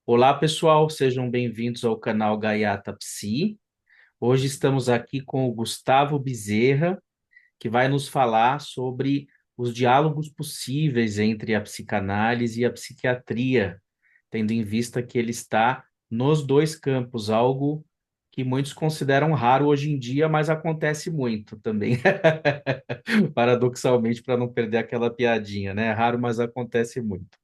Olá, pessoal, sejam bem-vindos ao canal Gaiata Psi. Hoje estamos aqui com o Gustavo Bezerra, que vai nos falar sobre os diálogos possíveis entre a psicanálise e a psiquiatria, tendo em vista que ele está nos dois campos, algo que muitos consideram raro hoje em dia, mas acontece muito também. Paradoxalmente, para não perder aquela piadinha, né? É raro, mas acontece muito.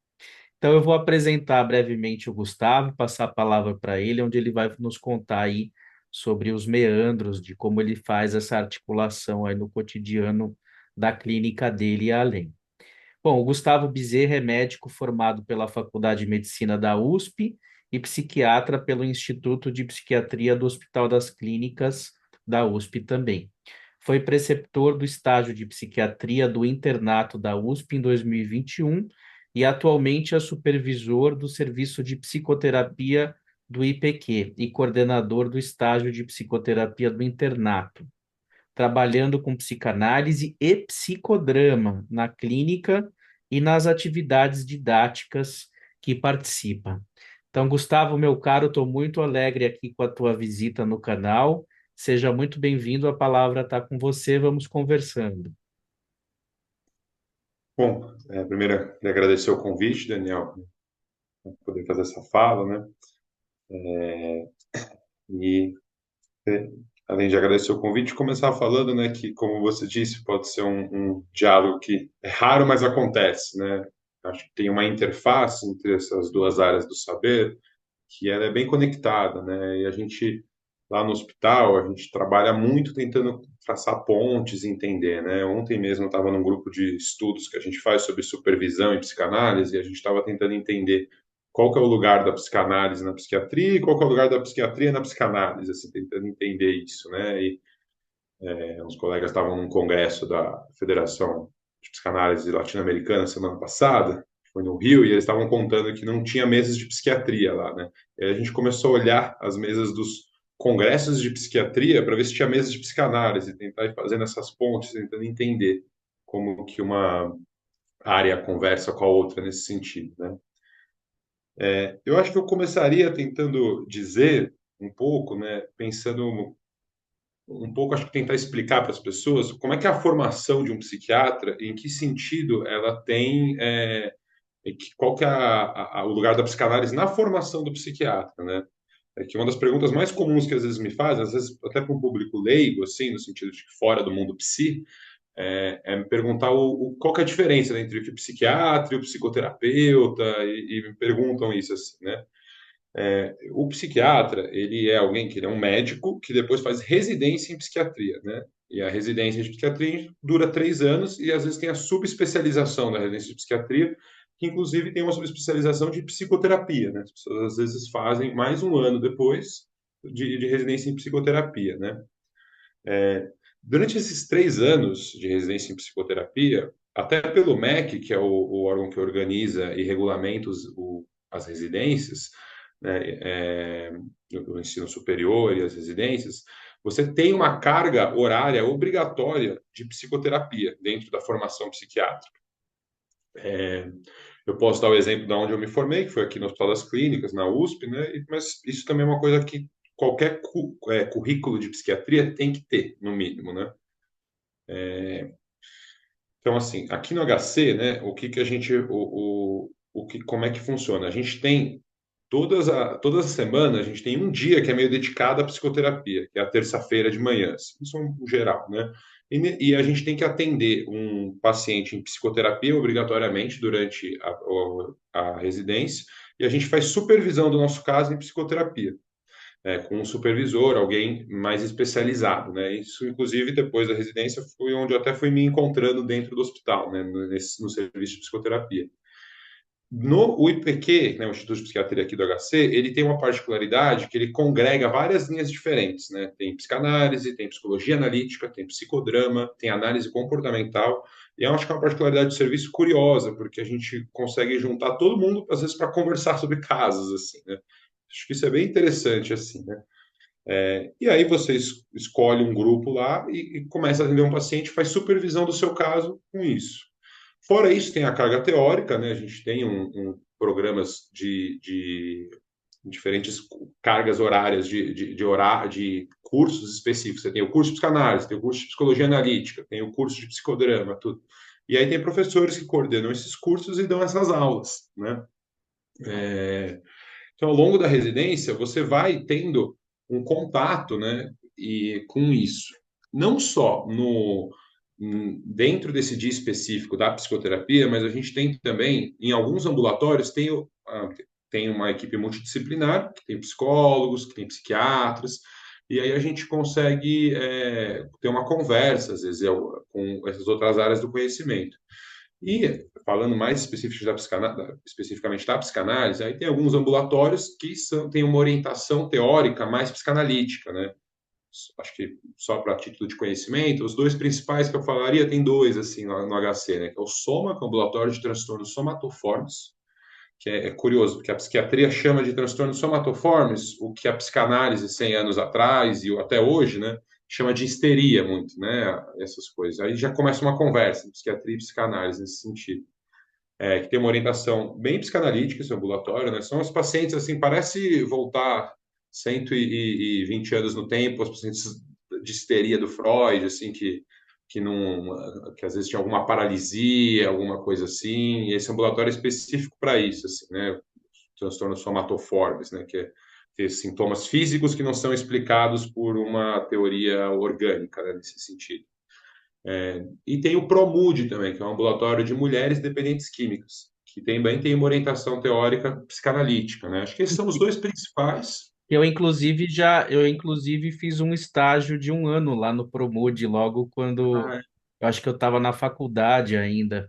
Então, eu vou apresentar brevemente o Gustavo, passar a palavra para ele, onde ele vai nos contar aí sobre os meandros de como ele faz essa articulação aí no cotidiano da clínica dele e além. Bom, o Gustavo Bezerra é médico formado pela Faculdade de Medicina da USP e psiquiatra pelo Instituto de Psiquiatria do Hospital das Clínicas da USP também. Foi preceptor do estágio de psiquiatria do internato da USP em 2021 e atualmente é supervisor do serviço de psicoterapia do IPQ e coordenador do estágio de psicoterapia do internato, trabalhando com psicanálise e psicodrama na clínica e nas atividades didáticas que participa. Então, Gustavo, meu caro, estou muito alegre aqui com a tua visita no canal. Seja muito bem-vindo, a palavra está com você, vamos conversando. Bom, primeiro, queria agradecer o convite, Daniel, por poder fazer essa fala, né? E, é, além de agradecer o convite, começar falando, né, que, como você disse, pode ser um diálogo que é raro, mas acontece, né? Acho que tem uma interface entre essas duas áreas do saber que ela é bem conectada, né? E a gente, lá no hospital, a gente trabalha muito tentando traçar pontes e entender, né? Ontem mesmo eu estava num grupo de estudos que a gente faz sobre supervisão e psicanálise, e a gente estava tentando entender qual que é o lugar da psicanálise na psiquiatria e qual que é o lugar da psiquiatria na psicanálise, assim, tentando entender isso, né? E uns colegas estavam num congresso da Federação de Psicanálise Latino-Americana semana passada, foi no Rio, e eles estavam contando que não tinha mesas de psiquiatria lá, né? E aí a gente começou a olhar as mesas dos congressos de psiquiatria para ver se tinha mesas de psicanálise, tentar ir fazendo essas pontes, tentando entender como que uma área conversa com a outra nesse sentido, né? Eu acho que eu começaria tentando dizer um pouco, né, pensando um pouco, acho que tentar explicar para as pessoas como é que é a formação de um psiquiatra, em que sentido ela tem, qual que é o lugar da psicanálise na formação do psiquiatra, né? É que uma das perguntas mais comuns que às vezes me fazem, às vezes até para um público leigo, assim, no sentido de que fora do mundo psi, é me perguntar qual que é a diferença, né, entre o psiquiatra e o psicoterapeuta, e me perguntam isso, assim, né? O psiquiatra, ele é alguém que ele é um médico que depois faz residência em psiquiatria, né? E a residência de psiquiatria dura 3 anos e às vezes tem a subespecialização da residência de psiquiatria, que inclusive tem uma subespecialização de psicoterapia, né? As pessoas às vezes fazem mais um ano depois de residência em psicoterapia, né? Durante esses 3 anos de residência em psicoterapia, até pelo MEC, que é o órgão que organiza e regulamenta as residências, né, o ensino superior e as residências, você tem uma carga horária obrigatória de psicoterapia dentro da formação psiquiátrica. Eu posso dar o exemplo de onde eu me formei, que foi aqui no Hospital das Clínicas, na USP, né? Mas isso também é uma coisa que qualquer currículo de psiquiatria tem que ter, no mínimo, né? Então, assim, aqui no HC, né, o que que a gente, o que, como é que funciona? A gente tem todas as semanas, a gente tem um dia que é meio dedicado à psicoterapia, que é a terça-feira de manhã, assim, isso é um geral, né? E a gente tem que atender um paciente em psicoterapia obrigatoriamente durante a residência, e a gente faz supervisão do nosso caso em psicoterapia com um supervisor, alguém mais especializado, né? Isso, inclusive, depois da residência, foi onde eu até fui me encontrando dentro do hospital, né? No serviço de psicoterapia. No o IPQ, né, o Instituto de Psiquiatria aqui do HC, ele tem uma particularidade que ele congrega várias linhas diferentes, né? Tem psicanálise, tem psicologia analítica, tem psicodrama, tem análise comportamental, e eu acho que é uma particularidade do serviço curiosa, porque a gente consegue juntar todo mundo, às vezes, para conversar sobre casos, assim, né? Acho que isso é bem interessante, assim, né? E aí você escolhe um grupo lá e começa a atender um paciente, faz supervisão do seu caso com isso. Fora isso, tem a carga teórica, né? A gente tem programas de diferentes cargas horárias de cursos específicos. Você tem o curso de psicanálise, tem o curso de psicologia analítica, tem o curso de psicodrama, tudo. E aí tem professores que coordenam esses cursos e dão essas aulas, né? Então, ao longo da residência, você vai tendo um contato, né, e com isso. Não só no dentro desse dia específico da psicoterapia, mas a gente tem também, em alguns ambulatórios, tem uma equipe multidisciplinar, que tem psicólogos, que tem psiquiatras, e aí a gente consegue ter uma conversa, às vezes, com essas outras áreas do conhecimento. E falando mais especificamente da psicanálise, aí tem alguns ambulatórios que têm uma orientação teórica mais psicanalítica, né? Acho que só para título de conhecimento, os dois principais que eu falaria, tem dois assim no HC, né? Que é o SOMA, que é o ambulatório de transtornos somatoformes, que é curioso, porque a psiquiatria chama de transtornos somatoformes o que a psicanálise 100 anos atrás e até hoje, né, chama de histeria muito, né, essas coisas. Aí já começa uma conversa em psiquiatria e psicanálise nesse sentido. Que tem uma orientação bem psicanalítica esse ambulatório, né? São os pacientes, assim, parece voltar 120 anos no tempo, os pacientes de histeria do Freud, assim, que, não, que às vezes tinha alguma paralisia, alguma coisa assim, e esse ambulatório é específico para isso, assim, né? Transtornos somatoformes, né? Que é ter sintomas físicos que não são explicados por uma teoria orgânica, né? Nesse sentido. E tem o PROMUD também, que é um ambulatório de mulheres dependentes químicas, que também tem uma orientação teórica psicanalítica, né? Acho que esses são os dois principais. Eu inclusive fiz um estágio de um ano lá no Promude, logo quando Ah, eu acho que eu estava na faculdade ainda,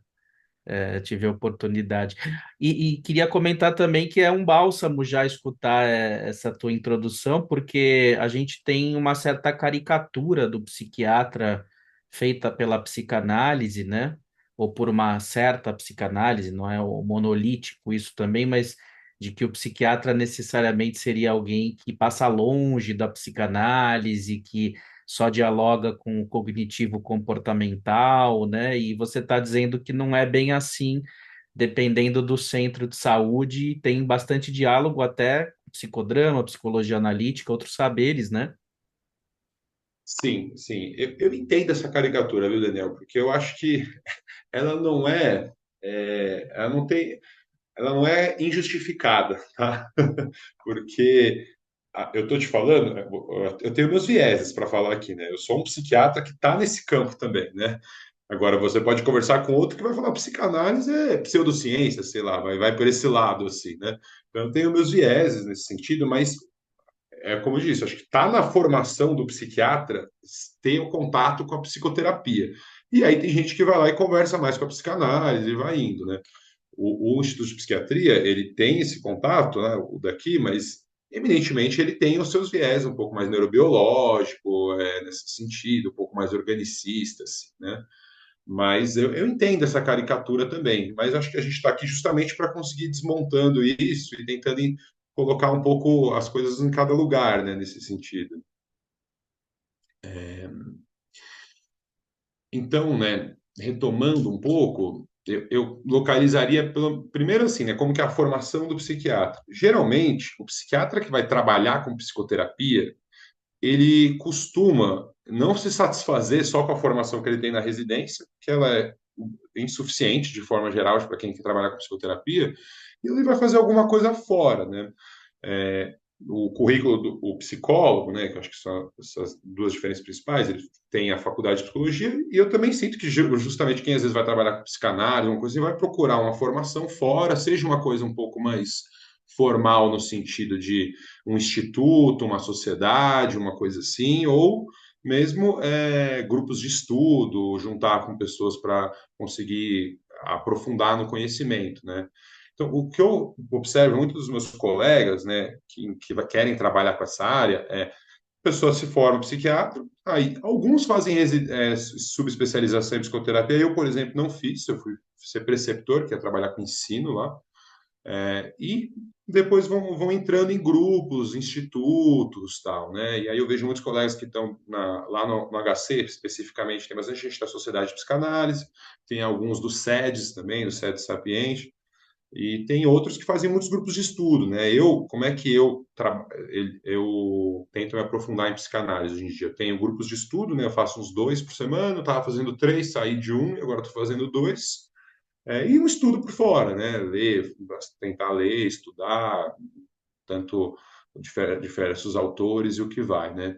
tive a oportunidade. E queria comentar também que é um bálsamo já escutar essa tua introdução, porque a gente tem uma certa caricatura do psiquiatra feita pela psicanálise, né? Ou por uma certa psicanálise, não é o monolítico isso também, mas de que o psiquiatra necessariamente seria alguém que passa longe da psicanálise, que só dialoga com o cognitivo comportamental, né? E você está dizendo que não é bem assim, dependendo do centro de saúde, tem bastante diálogo até psicodrama, psicologia analítica, outros saberes, né? sim, sim. Eu entendo essa caricatura, viu, Daniel? Porque eu acho que ela não ela não é injustificada, tá? Porque eu tô te falando, eu tenho meus vieses para falar aqui, né? Eu sou um psiquiatra que está nesse campo também, né? Agora, você pode conversar com outro que vai falar psicanálise é pseudociência, sei lá, vai por esse lado, assim, né? Então, eu tenho meus vieses nesse sentido, mas, como eu disse, acho que está na formação do psiquiatra ter o contato com a psicoterapia. E aí tem gente que vai lá e conversa mais com a psicanálise e vai indo, né? O Instituto de Psiquiatria, ele tem esse contato, né, o daqui, mas eminentemente ele tem os seus viés um pouco mais neurobiológico, nesse sentido, um pouco mais organicista, assim, né? Mas eu entendo essa caricatura também, mas acho que a gente está aqui justamente para conseguir desmontando isso e tentando colocar um pouco as coisas em cada lugar, né, nesse sentido. Então, né, retomando um pouco, eu localizaria primeiro assim, né, como que é a formação do psiquiatra. Geralmente, o psiquiatra que vai trabalhar com psicoterapia, ele costuma não se satisfazer só com a formação que ele tem na residência, que ela é insuficiente de forma geral para quem quer trabalhar com psicoterapia, e ele vai fazer alguma coisa fora, né? É, o currículo do o psicólogo, né, que eu acho que são essas duas diferenças principais, ele tem a faculdade de psicologia, e eu também sinto que justamente quem às vezes vai trabalhar com psicanálise, uma coisa assim, vai procurar uma formação fora, seja uma coisa um pouco mais formal no sentido de um instituto, uma sociedade, uma coisa assim, ou mesmo grupos de estudo, juntar com pessoas para conseguir aprofundar no conhecimento, né? Então, o que eu observo muitos dos meus colegas, né, que querem trabalhar com essa área, a pessoa se forma psiquiatra, aí alguns fazem subespecialização em psicoterapia, eu, por exemplo, não fiz, eu fui ser preceptor, que é trabalhar com ensino lá, e depois vão entrando em grupos, institutos, tal, né? E aí eu vejo muitos colegas que estão lá no HC, especificamente, tem bastante gente da Sociedade de Psicanálise, tem alguns do SEDES também, do SEDES Sapiente, E tem outros que fazem muitos grupos de estudo, né? Como é que eu tento me aprofundar em psicanálise hoje em dia? Eu tenho grupos de estudo, né? Eu faço uns 2 por semana, eu estava fazendo 3, saí de um, e agora estou fazendo 2. E um estudo por fora, né? Tentar ler, estudar, tanto diversos autores e o que vai, né?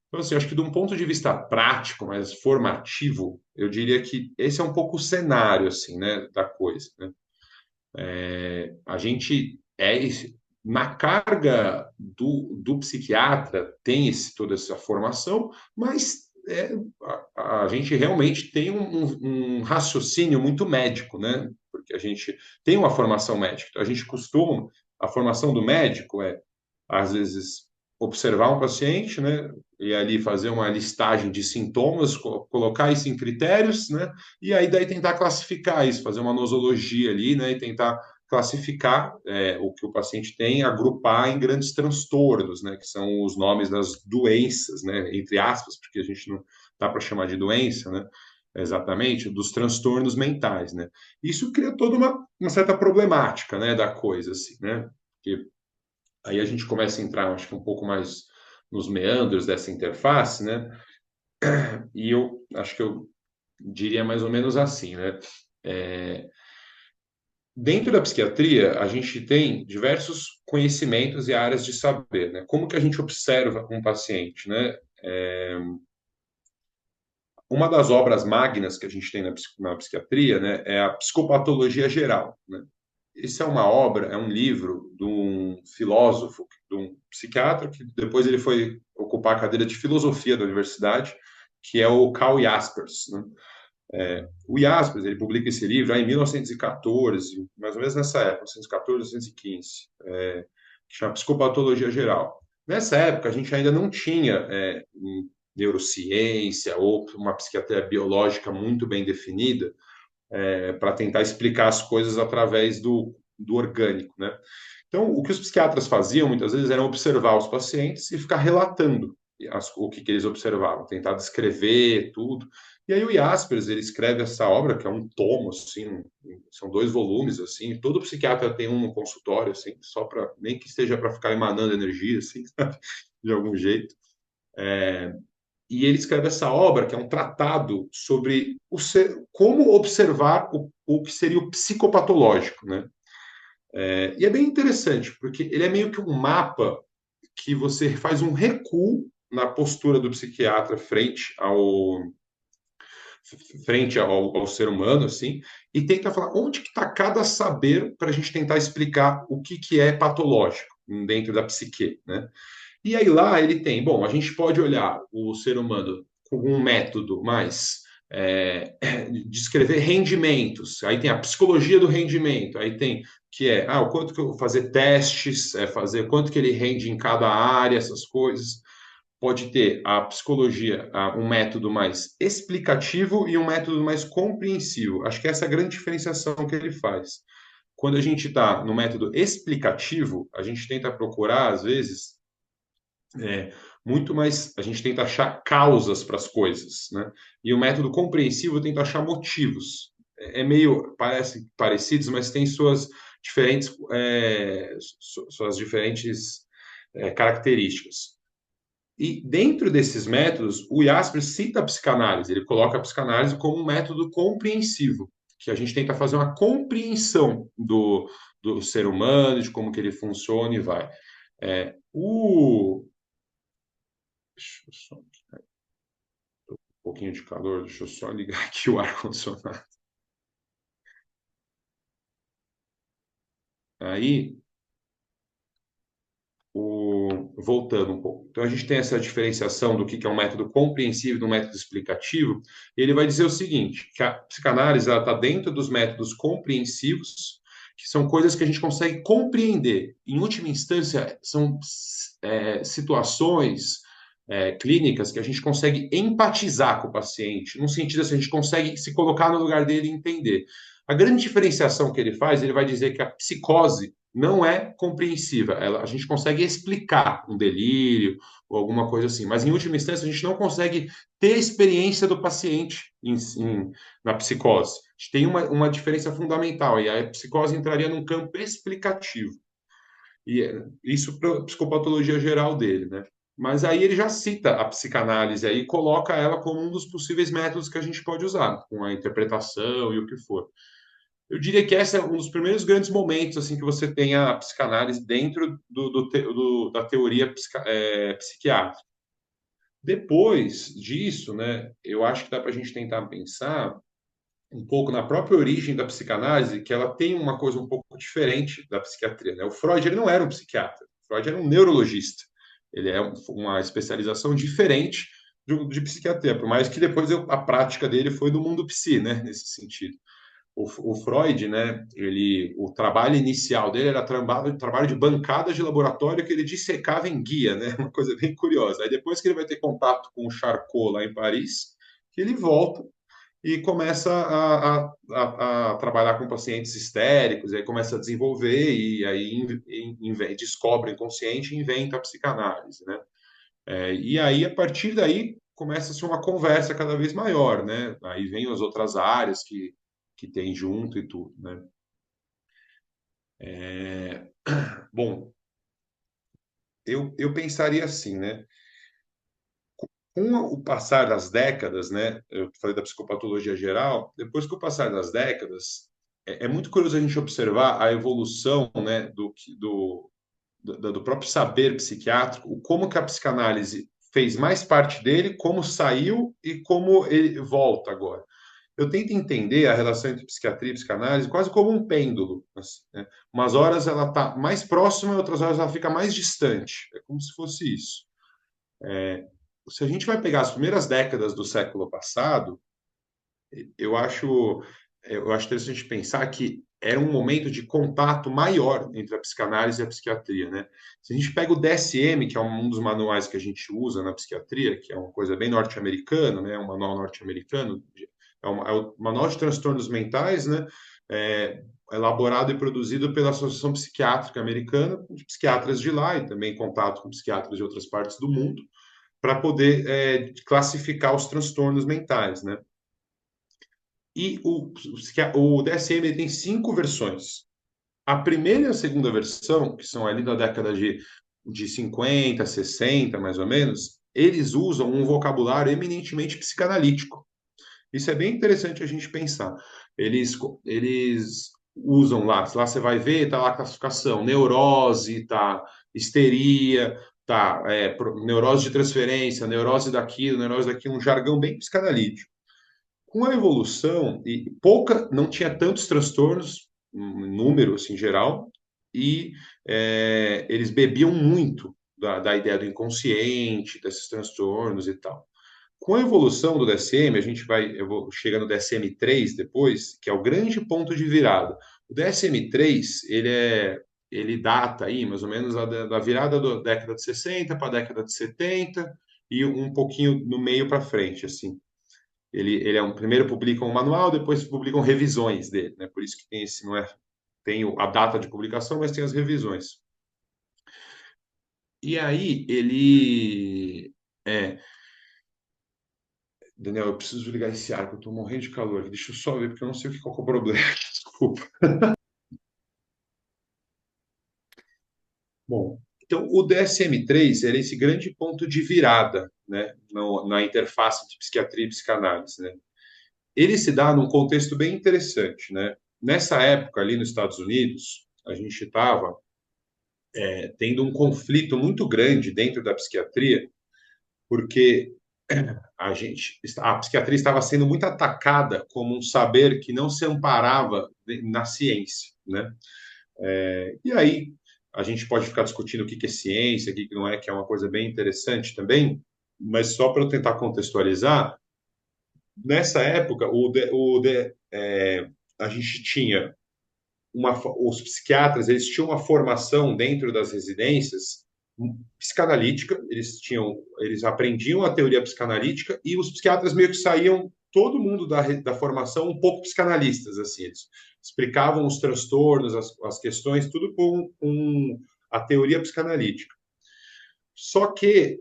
Então, assim, acho que de um ponto de vista prático, mas formativo, eu diria que esse é um pouco o cenário, assim, né, da coisa, né? A gente na carga do psiquiatra tem toda essa formação, mas a gente realmente tem um raciocínio muito médico, né? Porque a gente tem uma formação médica. Então, a formação do médico às vezes, observar um paciente, né? E ali fazer uma listagem de sintomas, colocar isso em critérios, né? E aí daí tentar classificar isso, fazer uma nosologia ali, né? E tentar classificar o que o paciente tem, agrupar em grandes transtornos, né? Que são os nomes das doenças, né? Entre aspas, porque a gente não dá para chamar de doença, né? Exatamente, dos transtornos mentais, né? Isso cria toda uma certa problemática, né? Da coisa, assim, né? Porque aí a gente começa a entrar, acho que um pouco mais nos meandros dessa interface, né? E eu acho que eu diria mais ou menos assim, né? É, Dentro da psiquiatria, a gente tem diversos conhecimentos e áreas de saber, né? Como que a gente observa um paciente, né? Uma das obras magnas que a gente tem na psiquiatria, né, é a Psicopatologia Geral, né? Isso é uma obra, é um livro de um filósofo, de um psiquiatra, que depois ele foi ocupar a cadeira de filosofia da universidade, que é o Karl Jaspers, né? O Jaspers, ele publica esse livro em 1914, mais ou menos nessa época, 1914, 1915, que chama Psicopatologia Geral. Nessa época, a gente ainda não tinha neurociência ou uma psiquiatria biológica muito bem definida para tentar explicar as coisas através do orgânico, né? Então, o que os psiquiatras faziam muitas vezes era observar os pacientes e ficar relatando o que eles observavam, tentar descrever tudo. E aí o Jaspers, ele escreve essa obra, que é um tomo, assim, são 2 volumes, assim, todo psiquiatra tem um no consultório, assim, só para, nem que seja para ficar emanando energia, assim, sabe? De algum jeito. E ele escreve essa obra, que é um tratado sobre como observar o que seria o psicopatológico, né? E é bem interessante, porque ele é meio que um mapa que você faz um recuo na postura do psiquiatra frente ao ser humano, assim, e tenta falar onde que está cada saber para a gente tentar explicar o que é patológico dentro da psique, né? E aí lá ele tem, bom, a gente pode olhar o ser humano com um método mais descrever rendimentos, aí tem a psicologia do rendimento, aí tem que o quanto que eu vou fazer testes, fazer quanto que ele rende em cada área, essas coisas. Pode ter a psicologia, um método mais explicativo e um método mais compreensivo. Acho que essa é a grande diferenciação que ele faz. Quando a gente está no método explicativo, a gente tenta procurar, às vezes, muito mais, a gente tenta achar causas para as coisas, né? E o método compreensivo tenta achar motivos. Meio, parece parecidos, mas tem suas diferentes características. E dentro desses métodos, o Jaspers cita a psicanálise, ele coloca a psicanálise como um método compreensivo, que a gente tenta fazer uma compreensão do ser humano, de como que ele funciona e vai. É, o, Deixa eu só, um pouquinho de calor, deixa eu só ligar aqui o ar-condicionado. Aí, voltando um pouco. Então, a gente tem essa diferenciação do que é um método compreensivo e do método explicativo. E ele vai dizer o seguinte, que a psicanálise está dentro dos métodos compreensivos, que são coisas que a gente consegue compreender. Em última instância, são situações clínicas que a gente consegue empatizar com o paciente, no sentido assim, a gente consegue se colocar no lugar dele e entender. A grande diferenciação que ele faz, ele vai dizer que a psicose não é compreensiva. A gente consegue explicar um delírio ou alguma coisa assim, mas em última instância a gente não consegue ter a experiência do paciente na psicose. A gente tem uma diferença fundamental, e a psicose entraria num campo explicativo. E isso para a psicopatologia geral dele, né? Mas aí ele já cita a psicanálise aí e coloca ela como um dos possíveis métodos que a gente pode usar, com a interpretação e o que for. Eu diria que esse é um dos primeiros grandes momentos assim que você tem a psicanálise dentro da teoria psiquiátrica. Depois disso, né, eu acho que dá para a gente tentar pensar um pouco na própria origem da psicanálise, que ela tem uma coisa um pouco diferente da psiquiatria, né? O Freud ele não era um psiquiatra, o Freud era um neurologista. Ele é uma especialização diferente de psiquiatria, por mais que depois a prática dele foi do mundo psi, né, nesse sentido. O Freud, né, o trabalho inicial dele era trabalho de bancada de laboratório que ele dissecava em guia, né, uma coisa bem curiosa. Aí depois que ele vai ter contato com o Charcot lá em Paris, que ele volta e começa a trabalhar com pacientes histéricos, aí começa a desenvolver e aí descobre o inconsciente e inventa a psicanálise, né? E aí, a partir daí, começa-se uma conversa cada vez maior, né? Aí vem as outras áreas que tem junto e tudo, né? Bom, eu pensaria assim, né? Com o passar das décadas, né? Eu falei da psicopatologia geral, depois que o passar das décadas, é muito curioso a gente observar a evolução, né, do próprio saber psiquiátrico, como que a psicanálise fez mais parte dele, como saiu e como ele volta agora. Eu tento entender a relação entre psiquiatria e psicanálise quase como um pêndulo. Assim, né? Umas horas ela está mais próxima, outras horas ela fica mais distante. É como se fosse isso. Se a gente vai pegar as primeiras décadas do século passado, eu acho, eu acho interessante pensar que era um momento de contato maior entre a psicanálise e a psiquiatria, né? Se a gente pega o DSM, que é um dos manuais que a gente usa na psiquiatria, que é uma coisa bem norte-americana, né? Um manual norte-americano, é o manual de transtornos mentais, né? Elaborado e produzido pela Associação Psiquiátrica Americana, de psiquiatras de lá e também contato com psiquiatras de outras partes do mundo, para poder classificar os transtornos mentais, né? E o DSM tem 5 versões. A primeira e a segunda versão, que são ali da década de 50, 60, mais ou menos, eles usam um vocabulário eminentemente psicanalítico. Isso é bem interessante a gente pensar. Eles usam lá você vai ver, tá lá a classificação, neurose, tá, histeria, tá, neurose de transferência, neurose daquilo, um jargão bem psicanalítico. Com a evolução, e pouca, não tinha tantos transtornos, número assim, em geral, e eles bebiam muito da ideia do inconsciente, desses transtornos e tal. Com a evolução do DSM, eu vou chegar no DSM-3 depois, que é o grande ponto de virada. O DSM-3, ele data aí mais ou menos da virada da década de 60 para a década de 70 e um pouquinho no meio para frente, assim. Ele é primeiro publicam um manual, depois publicam revisões dele, né? Por isso que tem esse, não é, tem a data de publicação, mas tem as revisões. E aí Daniel, eu preciso ligar esse ar, que eu tô morrendo de calor. Deixa eu só ver, porque eu não sei qual que é o problema. Desculpa. Bom, então o DSM-3 era esse grande ponto de virada, né, na interface de psiquiatria e psicanálise, né? Ele se dá num contexto bem interessante, né? Nessa época, ali nos Estados Unidos, a gente estava tendo um conflito muito grande dentro da psiquiatria, porque a psiquiatria estava sendo muito atacada como um saber que não se amparava na ciência, né? E aí a gente pode ficar discutindo o que é ciência, o que não é, que é uma coisa bem interessante também, mas só para eu tentar contextualizar, nessa época a gente tinha os psiquiatras eles tinham uma formação dentro das residências psicanalítica, eles aprendiam a teoria psicanalítica e os psiquiatras meio que saíam todo mundo da formação um pouco psicanalistas, assim, eles explicavam os transtornos, as questões, tudo com a teoria psicanalítica. Só que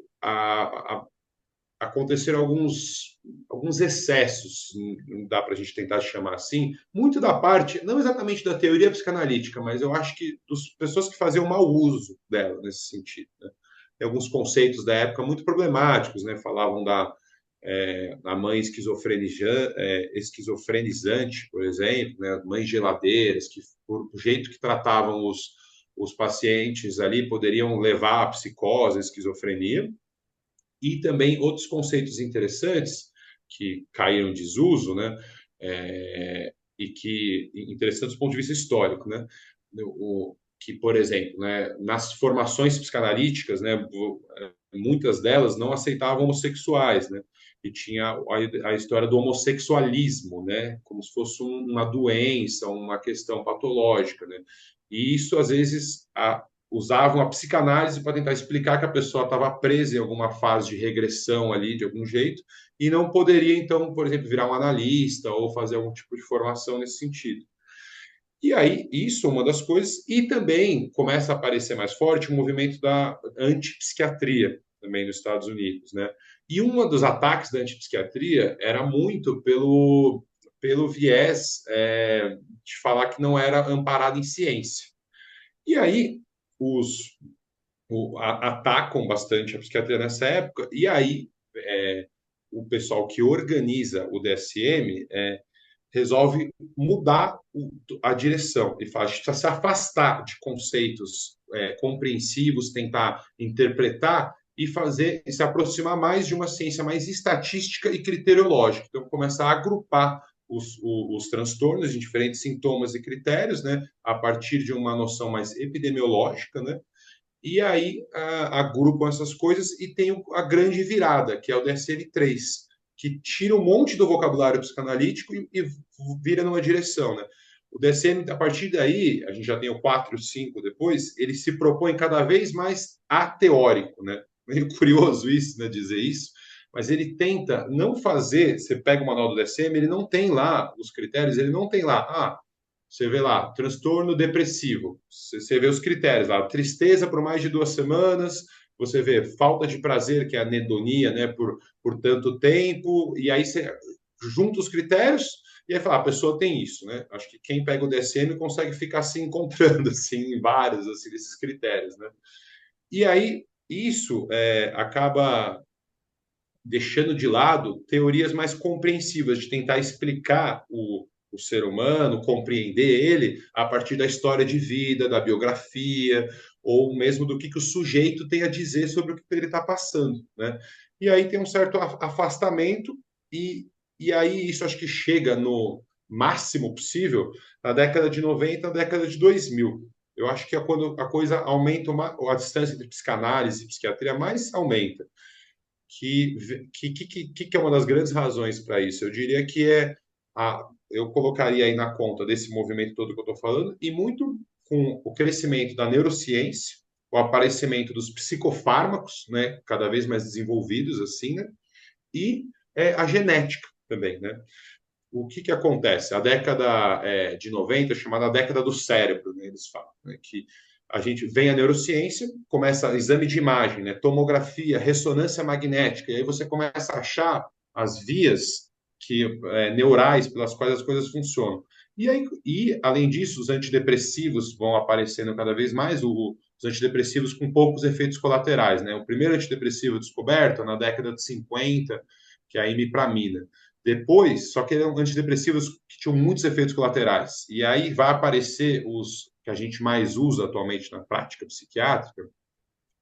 aconteceram alguns excessos, dá para a gente tentar chamar assim, muito da parte, não exatamente da teoria psicanalítica, mas eu acho que das pessoas que faziam mau uso dela nesse sentido. Né? Tem alguns conceitos da época muito problemáticos, né? Falavam da mãe esquizofrenizante, por exemplo, né? Mães geladeiras, que por o jeito que tratavam os pacientes ali poderiam levar à psicose, à esquizofrenia, e também outros conceitos interessantes que caíram em desuso, né? E que interessantes do ponto de vista histórico, né? Que, por exemplo, né, nas formações psicanalíticas, né, muitas delas não aceitavam homossexuais, né? E tinha a história do homossexualismo, né? Como se fosse uma doença, uma questão patológica, né? E isso, às vezes, usavam a psicanálise para tentar explicar que a pessoa estava presa em alguma fase de regressão ali, de algum jeito, e não poderia, então, por exemplo, virar um analista ou fazer algum tipo de formação nesse sentido. E aí, isso é uma das coisas, e também começa a aparecer mais forte o movimento da antipsiquiatria, também nos Estados Unidos, né? E um dos ataques da antipsiquiatria era muito pelo viés de falar que não era amparado em ciência. E aí, os atacam bastante a psiquiatria nessa época, e aí o pessoal que organiza o DSM resolve mudar a direção e fala, a gente precisa se afastar de conceitos compreensivos, tentar interpretar e fazer e se aproximar mais de uma ciência mais estatística e criteriológica. Então, começar a agrupar os transtornos em diferentes sintomas e critérios, né, a partir de uma noção mais epidemiológica, né, e aí agrupam essas coisas e tem a grande virada, que é o DSM-3, que tira um monte do vocabulário psicanalítico e vira numa direção, né? O DSM, a partir daí, a gente já tem o 4, 5 depois, ele se propõe cada vez mais ateórico, né? Meio curioso isso, né, dizer isso, mas ele tenta não fazer, você pega o manual do DSM, ele não tem lá os critérios, ele não tem lá, você vê lá, transtorno depressivo. Você vê os critérios lá, tristeza por mais de 2 semanas, você vê falta de prazer, que é a anedonia, né, por tanto tempo, e aí você junta os critérios e aí fala, a pessoa tem isso, né? Acho que quem pega o DSM consegue ficar se encontrando, assim, em vários, assim, desses critérios, né? E aí, isso acaba deixando de lado teorias mais compreensivas, de tentar explicar o ser humano, compreender ele a partir da história de vida, da biografia, ou mesmo do que o sujeito tem a dizer sobre o que ele está passando, né? E aí tem um certo afastamento, e aí isso acho que chega no máximo possível na década de 90, na década de 2000. Eu acho que é quando a coisa aumenta, a distância entre psicanálise e psiquiatria mais aumenta que é uma das grandes razões para isso? Eu diria que eu colocaria aí na conta desse movimento todo que eu estou falando, e muito com o crescimento da neurociência, o aparecimento dos psicofármacos, né, cada vez mais desenvolvidos, assim, né, e a genética também, né? O que acontece? A década de 90 é chamada a década do cérebro, né, eles falam, né, que a gente vem a neurociência, começa exame de imagem, né, tomografia, ressonância magnética, e aí você começa a achar as vias neurais pelas quais as coisas funcionam. Além disso, os antidepressivos vão aparecendo cada vez mais, os antidepressivos com poucos efeitos colaterais. Né? O primeiro antidepressivo descoberto na década de 50, que é a imipramina. Depois, só que eram antidepressivos que tinham muitos efeitos colaterais. E aí vai aparecer os que a gente mais usa atualmente na prática psiquiátrica,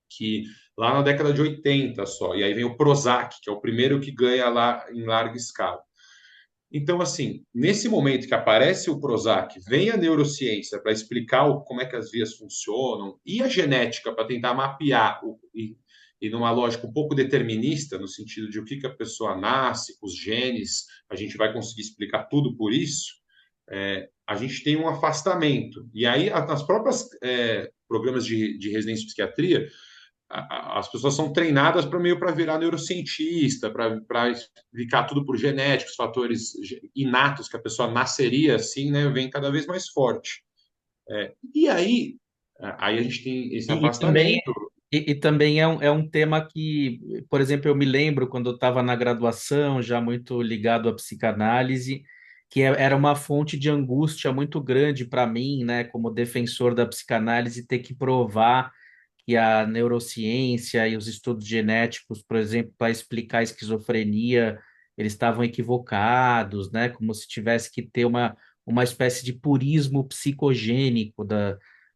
que lá na década de 80 só. E aí vem o Prozac, que é o primeiro que ganha lá em larga escala. Então, assim, nesse momento que aparece o Prozac, vem a neurociência para explicar como é que as vias funcionam e a genética para tentar mapear e numa lógica um pouco determinista, no sentido de o que a pessoa nasce, os genes, a gente vai conseguir explicar tudo por isso, a gente tem um afastamento. E aí, nas próprias programas de residência de psiquiatria, as pessoas são treinadas para meio para virar neurocientista, para explicar tudo por genéticos, fatores inatos que a pessoa nasceria assim, né, vem cada vez mais forte. E aí a gente tem esse E também, afastamento. e também é um tema que, por exemplo, eu me lembro quando eu estava na graduação, já muito ligado à psicanálise, que era uma fonte de angústia muito grande para mim, né, como defensor da psicanálise, ter que provar que a neurociência e os estudos genéticos, por exemplo, para explicar a esquizofrenia, eles estavam equivocados, né, como se tivesse que ter uma espécie de purismo psicogênico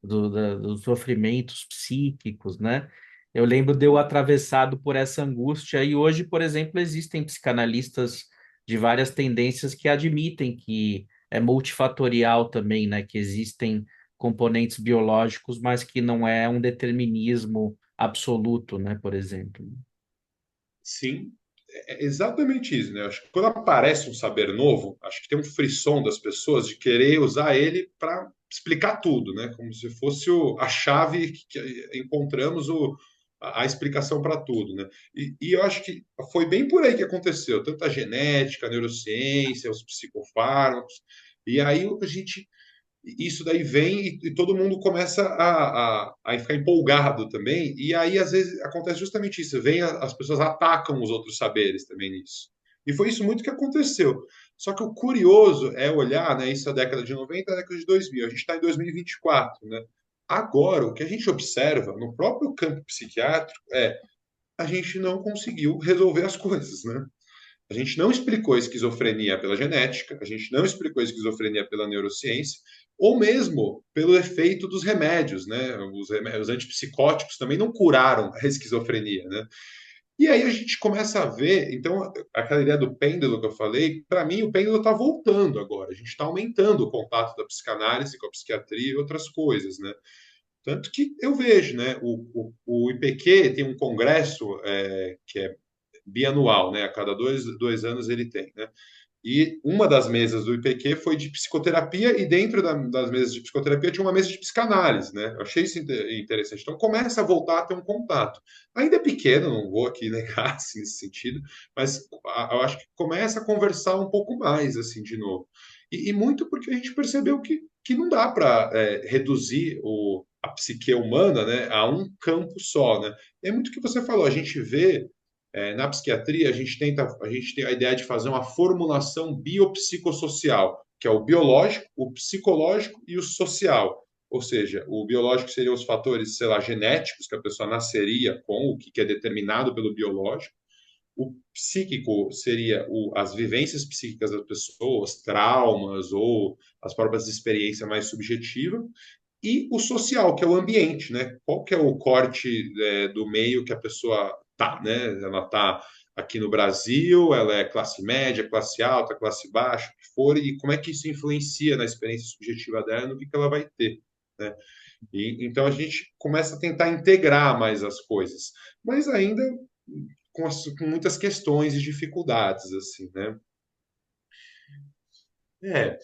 dos sofrimentos psíquicos, né? Eu lembro de eu atravessado por essa angústia, e hoje, por exemplo, existem psicanalistas de várias tendências que admitem que é multifatorial também, né? Que existem componentes biológicos, mas que não é um determinismo absoluto, né? Por exemplo. Sim, é exatamente isso, né? Acho que quando aparece um saber novo, acho que tem um frisson das pessoas de querer usar ele para explicar tudo, né? Como se fosse a chave que encontramos a explicação para tudo, né? E eu acho que foi bem por aí que aconteceu, tanto a genética, a neurociência, os psicofármacos, e aí a gente isso daí vem e todo mundo começa a ficar empolgado também, e aí às vezes acontece justamente isso, as pessoas atacam os outros saberes também nisso. E foi isso muito que aconteceu. Só que o curioso é olhar, né, isso é a década de 90, a década de 2000, a gente está em 2024, né? Agora, o que a gente observa no próprio campo psiquiátrico é a gente não conseguiu resolver as coisas, né? A gente não explicou a esquizofrenia pela genética, a gente não explicou a esquizofrenia pela neurociência, ou mesmo pelo efeito dos remédios, né? Os antipsicóticos também não curaram a esquizofrenia, né? E aí a gente começa a ver, então, aquela ideia do pêndulo que eu falei, para mim o pêndulo está voltando agora. A gente está aumentando o contato da psicanálise com a psiquiatria e outras coisas, né? Tanto que eu vejo, né? O IPQ tem um congresso que é bianual, né? A cada dois anos ele tem, né? E uma das mesas do IPQ foi de psicoterapia, e dentro das mesas de psicoterapia tinha uma mesa de psicanálise, né? Eu achei isso interessante. Então começa a voltar a ter um contato. Ainda é pequeno, não vou aqui negar assim, nesse sentido, mas eu acho que começa a conversar um pouco mais assim de novo. E muito porque a gente percebeu que não dá para reduzir a psique humana, né, a um campo só, né? É muito o que você falou, a gente vê na psiquiatria, a gente tem a ideia de fazer uma formulação biopsicossocial, que é o biológico, o psicológico e o social. Ou seja, o biológico seriam os fatores, sei lá, genéticos que a pessoa nasceria com, o que é determinado pelo biológico. O psíquico seria as vivências psíquicas das pessoas, traumas ou as próprias experiências mais subjetivas. E o social, que é o ambiente, né? Qual que é o corte do meio que a pessoa tá, né? Ela tá aqui no Brasil, ela é classe média, classe alta, classe baixa, o que for, e como é que isso influencia na experiência subjetiva dela, no que ela vai ter, né? E, então a gente começa a tentar integrar mais as coisas, mas ainda com muitas questões e dificuldades, assim, né? É,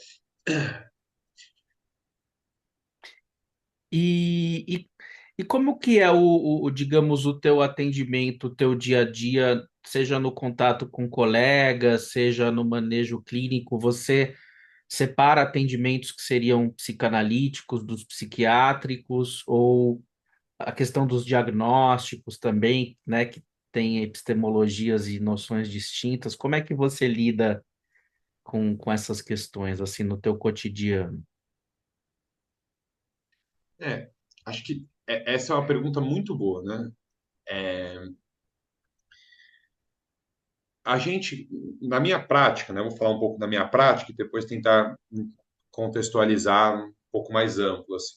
E, e, e como que é digamos, o teu atendimento, o teu dia a dia, seja no contato com colegas, seja no manejo clínico, você separa atendimentos que seriam psicanalíticos dos psiquiátricos, ou a questão dos diagnósticos também, né, que tem epistemologias e noções distintas. Como é que você lida com essas questões, assim, no teu cotidiano? é, acho que essa é uma pergunta muito boa, né? É, a gente, na minha prática, né, vou falar um pouco da minha prática e depois tentar contextualizar um pouco mais amplo, assim.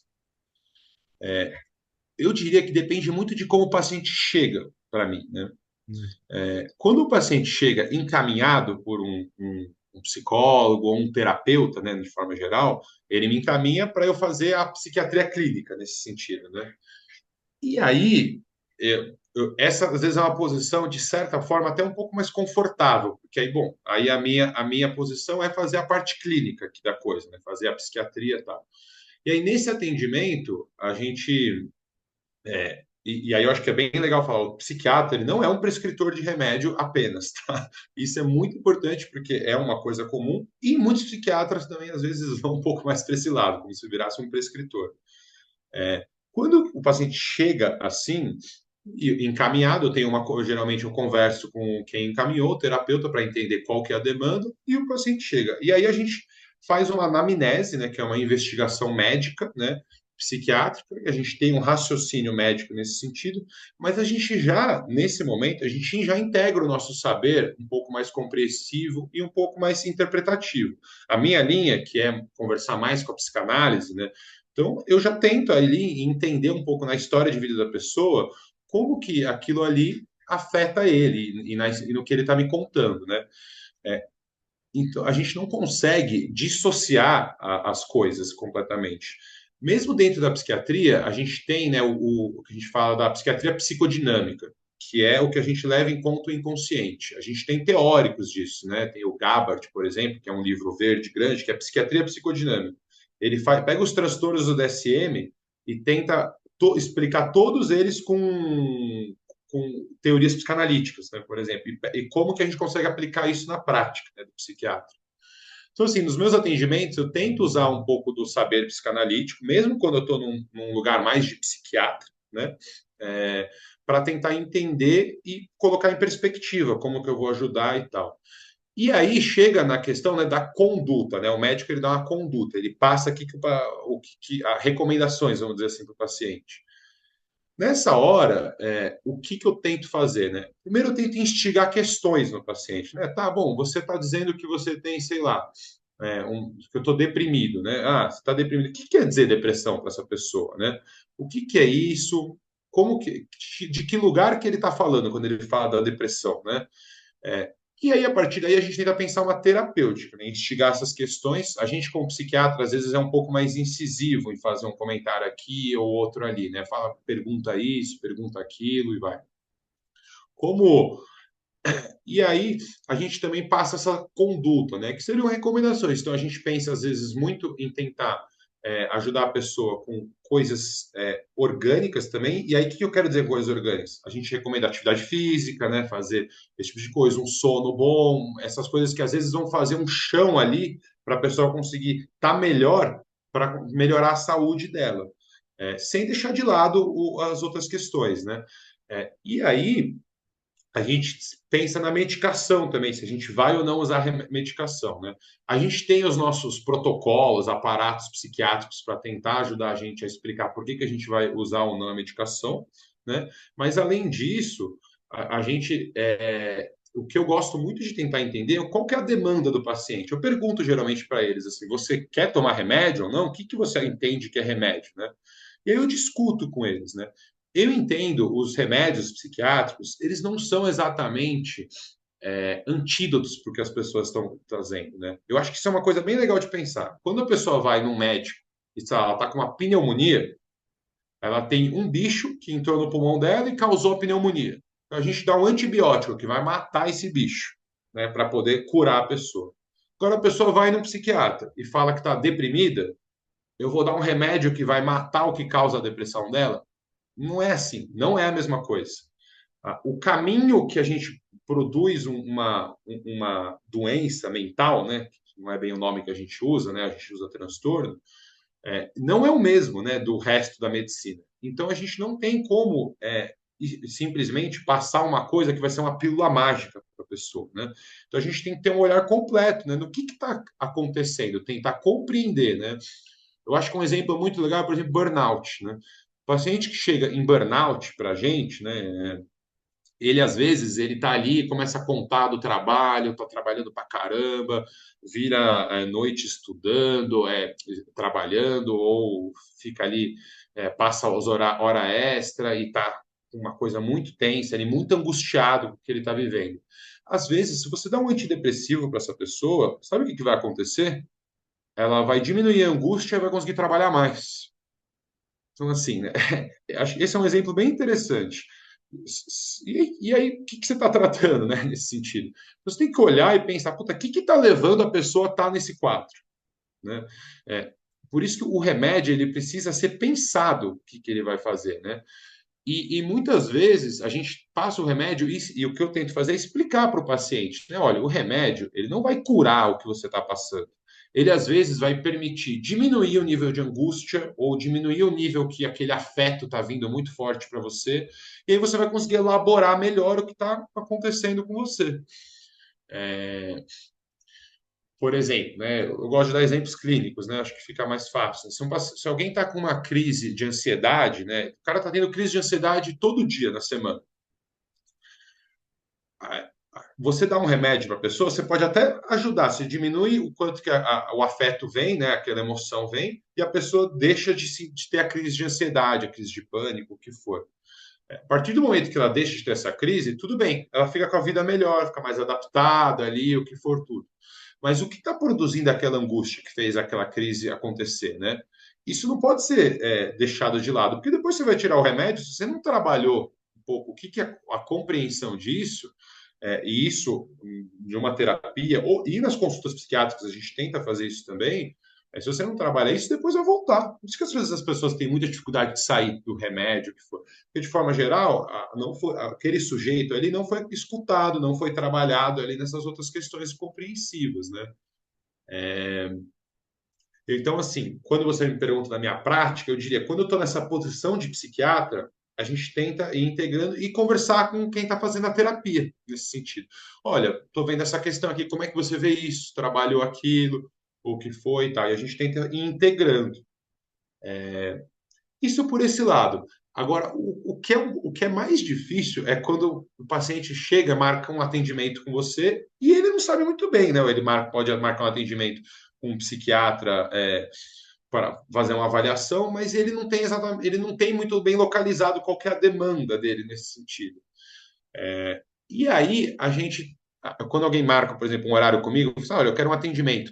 Eu diria que depende muito de como o paciente chega para mim, né? Quando o paciente chega encaminhado por um psicólogo ou um terapeuta, né, de forma geral, ele me encaminha para eu fazer a psiquiatria clínica nesse sentido, né? E aí, essa às vezes é uma posição, de certa forma, até um pouco mais confortável, porque aí, bom, aí a minha posição é fazer a parte clínica aqui da coisa, né? Fazer a psiquiatria e tal. E aí, nesse atendimento, a gente e aí eu acho que é bem legal falar, o psiquiatra ele não é um prescritor de remédio apenas, tá? Isso é muito importante porque é uma coisa comum e muitos psiquiatras também às vezes vão um pouco mais para esse lado, como se virasse um prescritor. Quando o paciente chega assim, encaminhado, eu tenho geralmente eu converso com quem encaminhou, o terapeuta, para entender qual que é a demanda, e o paciente chega. E aí a gente faz uma anamnese, né, que é uma investigação médica, né, psiquiátrica, e a gente tem um raciocínio médico nesse sentido, mas a gente já, nesse momento, a gente já integra o nosso saber um pouco mais compreensivo e um pouco mais interpretativo. A minha linha, que é conversar mais com a psicanálise, né, então, eu já tento ali entender um pouco na história de vida da pessoa como que aquilo ali afeta ele e no que ele está me contando, né? É, então, a gente não consegue dissociar as coisas completamente. Mesmo dentro da psiquiatria, a gente tem, né, o que a gente fala da psiquiatria psicodinâmica, que é o que a gente leva em conta o inconsciente. A gente tem teóricos disso, né? Tem o Gabbard, por exemplo, que é um livro verde grande, que é Psiquiatria Psicodinâmica. Ele pega os transtornos do DSM e tenta explicar todos eles com teorias psicanalíticas, né, por exemplo, e como que a gente consegue aplicar isso na prática, né, do psiquiatra. Então, assim, nos meus atendimentos, eu tento usar um pouco do saber psicanalítico, mesmo quando eu estou num lugar mais de psiquiatra, né? Para tentar entender e colocar em perspectiva como que eu vou ajudar e tal. E aí chega na questão, né, da conduta, né? O médico ele dá uma conduta, ele passa aqui recomendações, vamos dizer assim, para o paciente. Nessa hora, o que eu tento fazer, né? Primeiro, eu tento instigar questões no paciente, né? Tá bom, você está dizendo que você tem, sei lá, que eu estou deprimido, né? Ah, você está deprimido. O que quer dizer depressão para essa pessoa, né? O que é isso? De que lugar que ele está falando quando ele fala da depressão, né? É, e aí, a partir daí, a gente tenta pensar uma terapêutica, né? Instigar essas questões. A gente, como psiquiatra, às vezes é um pouco mais incisivo em fazer um comentário aqui ou outro ali, né? Fala, pergunta isso, pergunta aquilo e vai. Como e aí a gente também passa essa conduta, né? Que seriam recomendações. Então a gente pensa às vezes muito em tentar ajudar a pessoa com coisas orgânicas também. E aí o que eu quero dizer com coisas orgânicas? A gente recomenda atividade física, né? Fazer esse tipo de coisa, um sono bom, essas coisas que às vezes vão fazer um chão ali para a pessoa conseguir estar melhor para melhorar a saúde dela, sem deixar de lado as outras questões, né? E aí a gente pensa na medicação também, se a gente vai ou não usar medicação, né? A gente tem os nossos protocolos, aparatos psiquiátricos para tentar ajudar a gente a explicar por que a gente vai usar ou não a medicação, né? Mas além disso, a gente o que eu gosto muito de tentar entender é qual que é a demanda do paciente. Eu pergunto geralmente para eles assim: você quer tomar remédio ou não? O que você entende que é remédio, né? E aí eu discuto com eles, né? Eu entendo os remédios psiquiátricos, eles não são exatamente antídotos para o que as pessoas estão trazendo, né? Eu acho que isso é uma coisa bem legal de pensar. Quando a pessoa vai num médico e ela está com uma pneumonia, ela tem um bicho que entrou no pulmão dela e causou a pneumonia. Então a gente dá um antibiótico que vai matar esse bicho, né, para poder curar a pessoa. Agora a pessoa vai num psiquiatra e fala que está deprimida, eu vou dar um remédio que vai matar o que causa a depressão dela? Não é assim, não é a mesma coisa. O caminho que a gente produz uma doença mental, né, que não é bem o nome que a gente usa, né, a gente usa transtorno, não é o mesmo, né, do resto da medicina. Então a gente não tem como simplesmente passar uma coisa que vai ser uma pílula mágica para a pessoa, né? Então a gente tem que ter um olhar completo, né, no que está acontecendo, tentar compreender, né? Eu acho que um exemplo muito legal é, por exemplo, burnout, né? O paciente que chega em burnout para a gente, né, ele às vezes ele tá ali, começa a contar do trabalho, tá trabalhando pra caramba, vira noite estudando, trabalhando, ou fica ali, passa hora extra e tá com uma coisa muito tensa, ele muito angustiado com o que ele está vivendo. Às vezes, se você dá um antidepressivo para essa pessoa, sabe o que vai acontecer? Ela vai diminuir a angústia e vai conseguir trabalhar mais. Então, assim, né? Acho que esse é um exemplo bem interessante. E aí, o que você está tratando, né, nesse sentido? Você tem que olhar e pensar, puta, o que está levando a pessoa a estar nesse quadro, né? Por isso que o remédio ele precisa ser pensado o que ele vai fazer, né? E muitas vezes a gente passa o remédio e o que eu tento fazer é explicar para o paciente, né? Olha, o remédio ele não vai curar o que você está passando. Ele às vezes vai permitir diminuir o nível de angústia ou diminuir o nível que aquele afeto está vindo muito forte para você, e aí você vai conseguir elaborar melhor o que está acontecendo com você. É, por exemplo, né, eu gosto de dar exemplos clínicos, né, acho que fica mais fácil. Se alguém está com uma crise de ansiedade, né, o cara está tendo crise de ansiedade todo dia na semana. Você dá um remédio para a pessoa, você pode até ajudar, se diminui o quanto que o afeto vem, né, aquela emoção vem, e a pessoa deixa de ter a crise de ansiedade, a crise de pânico, o que for. A partir do momento que ela deixa de ter essa crise, tudo bem, ela fica com a vida melhor, fica mais adaptada ali, o que for tudo. Mas o que está produzindo aquela angústia que fez aquela crise acontecer, né? Isso não pode ser deixado de lado, porque depois você vai tirar o remédio, se você não trabalhou um pouco o que, que é a compreensão disso, e isso de uma terapia, ou nas consultas psiquiátricas a gente tenta fazer isso também, se você não trabalha isso, depois vai voltar. Por isso que às vezes as pessoas têm muita dificuldade de sair do remédio, que for. Porque, de forma geral, não foi, aquele sujeito ali não foi escutado, não foi trabalhado ali nessas outras questões compreensivas, né? Então, assim, quando você me pergunta da minha prática, eu diria, quando eu estou nessa posição de psiquiatra, a gente tenta ir integrando e conversar com quem está fazendo a terapia nesse sentido. Olha, estou vendo essa questão aqui, como é que você vê isso? Trabalhou aquilo, o que foi e tal. E a gente tenta ir integrando. Isso por esse lado. Agora, o que é mais difícil é quando o paciente chega, marca um atendimento com você e ele não sabe muito bem, né? Ele pode marcar um atendimento com um psiquiatra para fazer uma avaliação, mas ele não tem exatamente, ele não tem muito bem localizado qual que é a demanda dele nesse sentido. E aí, quando alguém marca, por exemplo, um horário comigo, eu falo, olha, eu quero um atendimento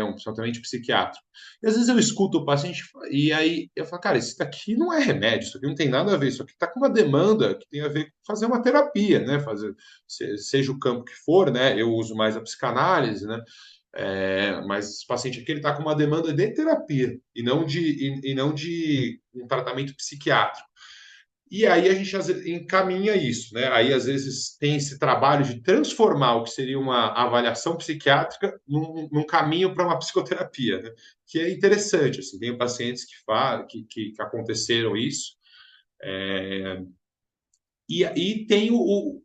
um tratamento psiquiátrico. E às vezes eu escuto o paciente e aí eu falo, cara, isso daqui não é remédio, isso aqui não tem nada a ver, isso aqui está com uma demanda que tem a ver com fazer uma terapia, né? Seja o campo que for, né? Eu uso mais a psicanálise, né? Mas esse paciente aqui ele está com uma demanda de terapia e não de um tratamento psiquiátrico. E aí a gente encaminha isso, né? Aí às vezes tem esse trabalho de transformar o que seria uma avaliação psiquiátrica num caminho para uma psicoterapia, né? Que é interessante, assim, tem pacientes que aconteceram isso. E aí tem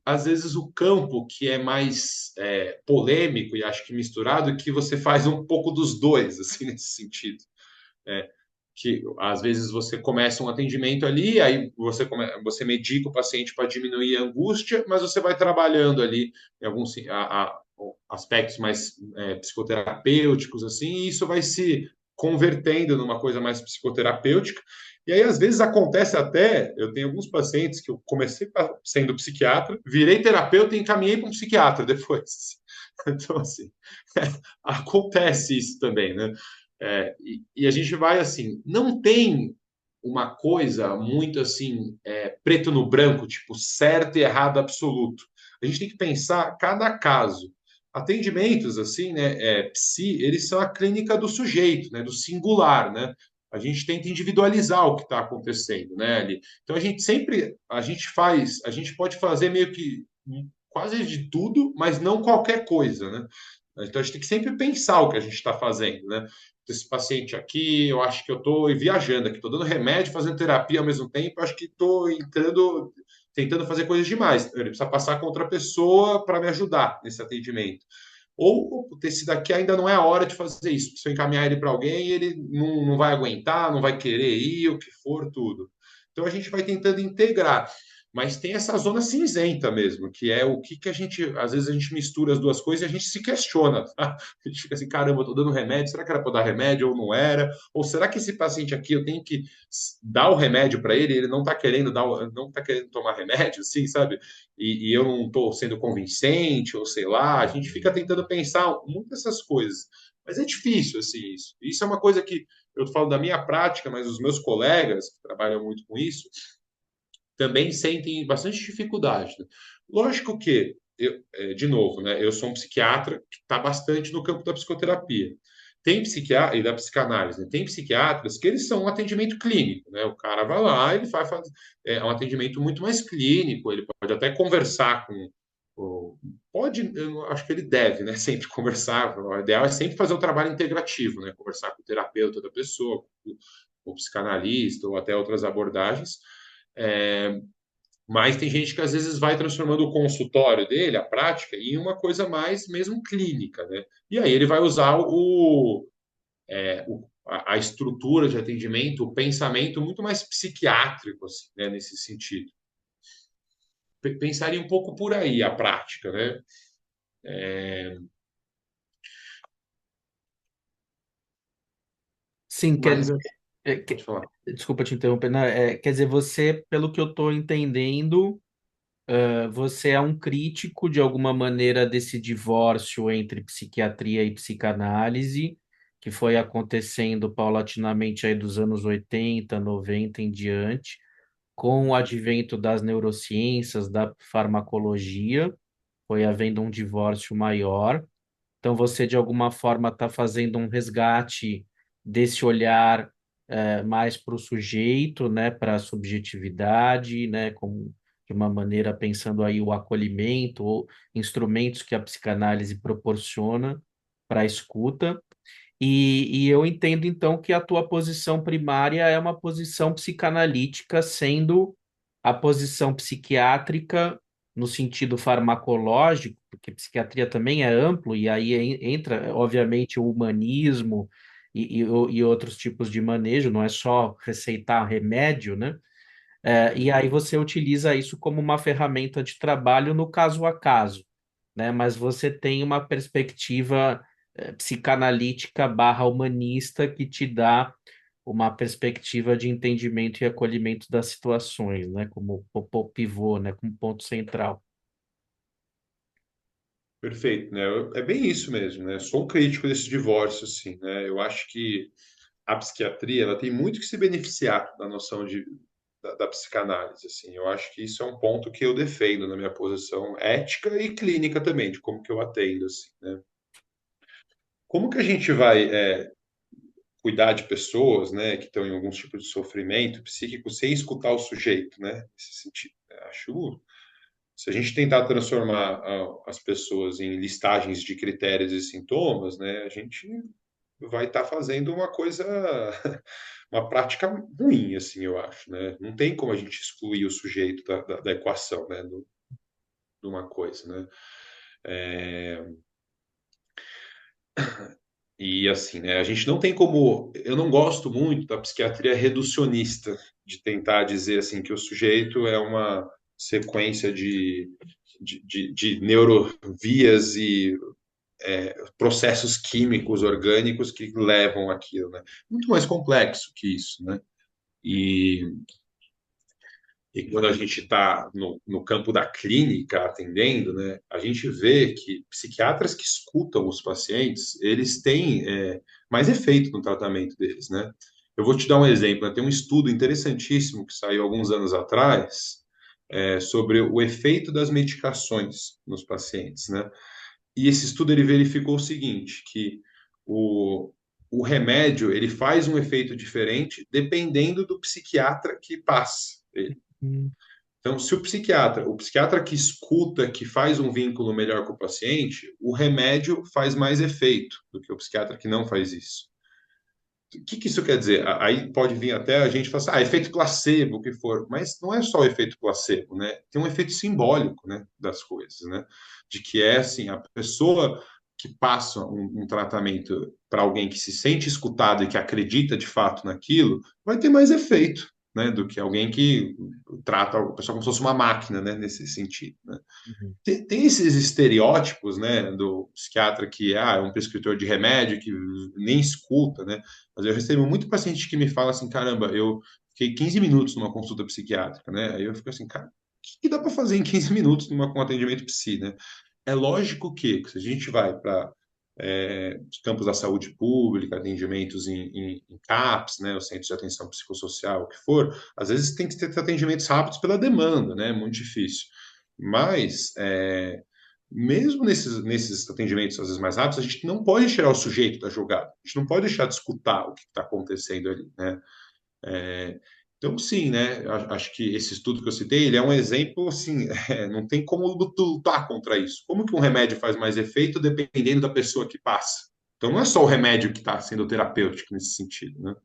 às vezes o campo que é mais polêmico e acho que misturado, que você faz um pouco dos dois, assim, nesse sentido. É, que às vezes você começa um atendimento ali, aí você medica o paciente para diminuir a angústia, mas você vai trabalhando ali em alguns aspectos mais psicoterapêuticos, assim, e isso vai se convertendo numa coisa mais psicoterapêutica. E aí, às vezes, acontece até, eu tenho alguns pacientes que eu comecei sendo psiquiatra, virei terapeuta e encaminhei para um psiquiatra depois. Então, assim, acontece isso também, né? E a gente vai assim, não tem uma coisa muito assim, preto no branco, tipo certo e errado absoluto. A gente tem que pensar cada caso. Atendimentos assim, né, eles são a clínica do sujeito, né, do singular, né? A gente tenta individualizar o que está acontecendo, né, ali. Então a gente pode fazer meio que quase de tudo, mas não qualquer coisa, né? Então a gente tem que sempre pensar o que a gente está fazendo, né? Esse paciente aqui, eu acho que eu estou viajando aqui, estou dando remédio, fazendo terapia ao mesmo tempo, acho que estou entrando, tentando fazer coisas demais. Ele precisa passar com outra pessoa para me ajudar nesse atendimento. Ou esse daqui ainda não é a hora de fazer isso. Se eu encaminhar ele para alguém, ele não vai aguentar, não vai querer ir, o que for, tudo. Então a gente vai tentando integrar. Mas tem essa zona cinzenta mesmo, que é o que a gente, às vezes a gente mistura as duas coisas e a gente se questiona, tá? A gente fica assim, caramba, eu tô dando remédio, será que era para dar remédio ou não era? Ou será que esse paciente aqui eu tenho que dar o remédio para ele, ele não tá querendo não tá querendo tomar remédio, assim, sabe? E eu não tô sendo convincente, ou sei lá, a gente fica tentando pensar muitas dessas coisas. Mas é difícil, assim, isso. Isso é uma coisa que eu falo da minha prática, mas os meus colegas que trabalham muito com isso, também sentem bastante dificuldade. Né? Lógico que, de novo, né, eu sou um psiquiatra que está bastante no campo da psicoterapia. Tem psiquiatra e da psicanálise, né? Tem psiquiatras que eles são um atendimento clínico, né? O cara vai lá, ele faz um atendimento muito mais clínico, ele pode até conversar com pode, eu acho que ele deve, né? Sempre conversar. O ideal é sempre fazer o trabalho integrativo, né? Conversar com o terapeuta da pessoa, com o psicanalista ou até outras abordagens. É, mas tem gente que às vezes vai transformando o consultório dele, a prática, em uma coisa mais mesmo clínica, né? E aí ele vai usar a estrutura de atendimento, o pensamento muito mais psiquiátrico, assim, né, nesse sentido. Pensaria um pouco por aí a prática, né? Sim, Mas, é, pode que- falar. desculpa te interromper, né? Quer dizer, você, pelo que eu estou entendendo, você é um crítico, de alguma maneira, desse divórcio entre psiquiatria e psicanálise, que foi acontecendo paulatinamente aí dos anos 80, 90 em diante, com o advento das neurociências, da farmacologia, foi havendo um divórcio maior. Então, você, de alguma forma, está fazendo um resgate desse olhar mais para o sujeito, né, para a subjetividade, né, como, de uma maneira pensando aí o acolhimento, ou instrumentos que a psicanálise proporciona para a escuta. E eu entendo, então, que a tua posição primária é uma posição psicanalítica, sendo a posição psiquiátrica no sentido farmacológico, porque psiquiatria também é amplo, e aí entra, obviamente, o humanismo e outros tipos de manejo, não é só receitar remédio, né? E aí você utiliza isso como uma ferramenta de trabalho no caso a caso, né? Mas você tem uma perspectiva psicanalítica barra humanista que te dá uma perspectiva de entendimento e acolhimento das situações, né? Como pivô, né? Como ponto central. Perfeito, né? É bem isso mesmo, né? Sou um crítico desse divórcio, assim, né? Eu acho que a psiquiatria, ela tem muito que se beneficiar da noção da psicanálise, assim. Eu acho que isso é um ponto que eu defendo na minha posição ética e clínica também, de como que eu atendo, assim, né? Como que a gente vai cuidar de pessoas, né, que estão em algum tipo de sofrimento psíquico sem escutar o sujeito, né? Nesse sentido, né? Acho se a gente tentar transformar as pessoas em listagens de critérios e sintomas, né, a gente vai estar fazendo uma coisa, uma prática ruim, assim, eu acho, né? Não tem como a gente excluir o sujeito da equação, né, de uma coisa, né? E assim, né, a gente não tem como, eu não gosto muito da psiquiatria reducionista, de tentar dizer assim que o sujeito é uma sequência de neurovias e processos químicos orgânicos que levam aquilo, né? Muito mais complexo que isso, né? E, e quando a gente está no campo da clínica atendendo, né, a gente vê que psiquiatras que escutam os pacientes, eles têm mais efeito no tratamento deles, né? Eu vou te dar um exemplo, né? Tem um estudo interessantíssimo que saiu alguns anos atrás sobre o efeito das medicações nos pacientes, né? E esse estudo ele verificou o seguinte, que o, o remédio ele faz um efeito diferente dependendo do psiquiatra que passa. Hum. Então, se o psiquiatra que escuta, que faz um vínculo melhor com o paciente, o remédio faz mais efeito do que o psiquiatra que não faz isso. O que isso quer dizer? Aí pode vir até a gente falar assim, efeito placebo, o que for. Mas não é só o efeito placebo, né? Tem um efeito simbólico, né, das coisas, né? De que é assim, a pessoa que passa um tratamento para alguém que se sente escutado e que acredita de fato naquilo, vai ter mais efeito, né, do que alguém que trata a pessoa como se fosse uma máquina, né, nesse sentido, né? Uhum. Tem esses estereótipos, né, do psiquiatra que é um prescritor de remédio que nem escuta, né? Mas eu recebo muito paciente que me fala assim, caramba, eu fiquei 15 minutos numa consulta psiquiátrica, né? Aí eu fico assim, cara, o que dá para fazer em 15 minutos com um atendimento psi, né? É lógico que se a gente vai para os campos da saúde pública, atendimentos em CAPS, né, os centros de atenção psicossocial, o que for, às vezes tem que ter atendimentos rápidos pela demanda, né? É muito difícil. Mas mesmo nesses atendimentos às vezes mais rápidos, a gente não pode tirar o sujeito da jogada, a gente não pode deixar de escutar o que está acontecendo ali, né? É, então, sim, né? Acho que esse estudo que eu citei, ele é um exemplo, assim, não tem como lutar contra isso. Como que um remédio faz mais efeito dependendo da pessoa que passa? Então, não é só o remédio que está sendo terapêutico nesse sentido, né?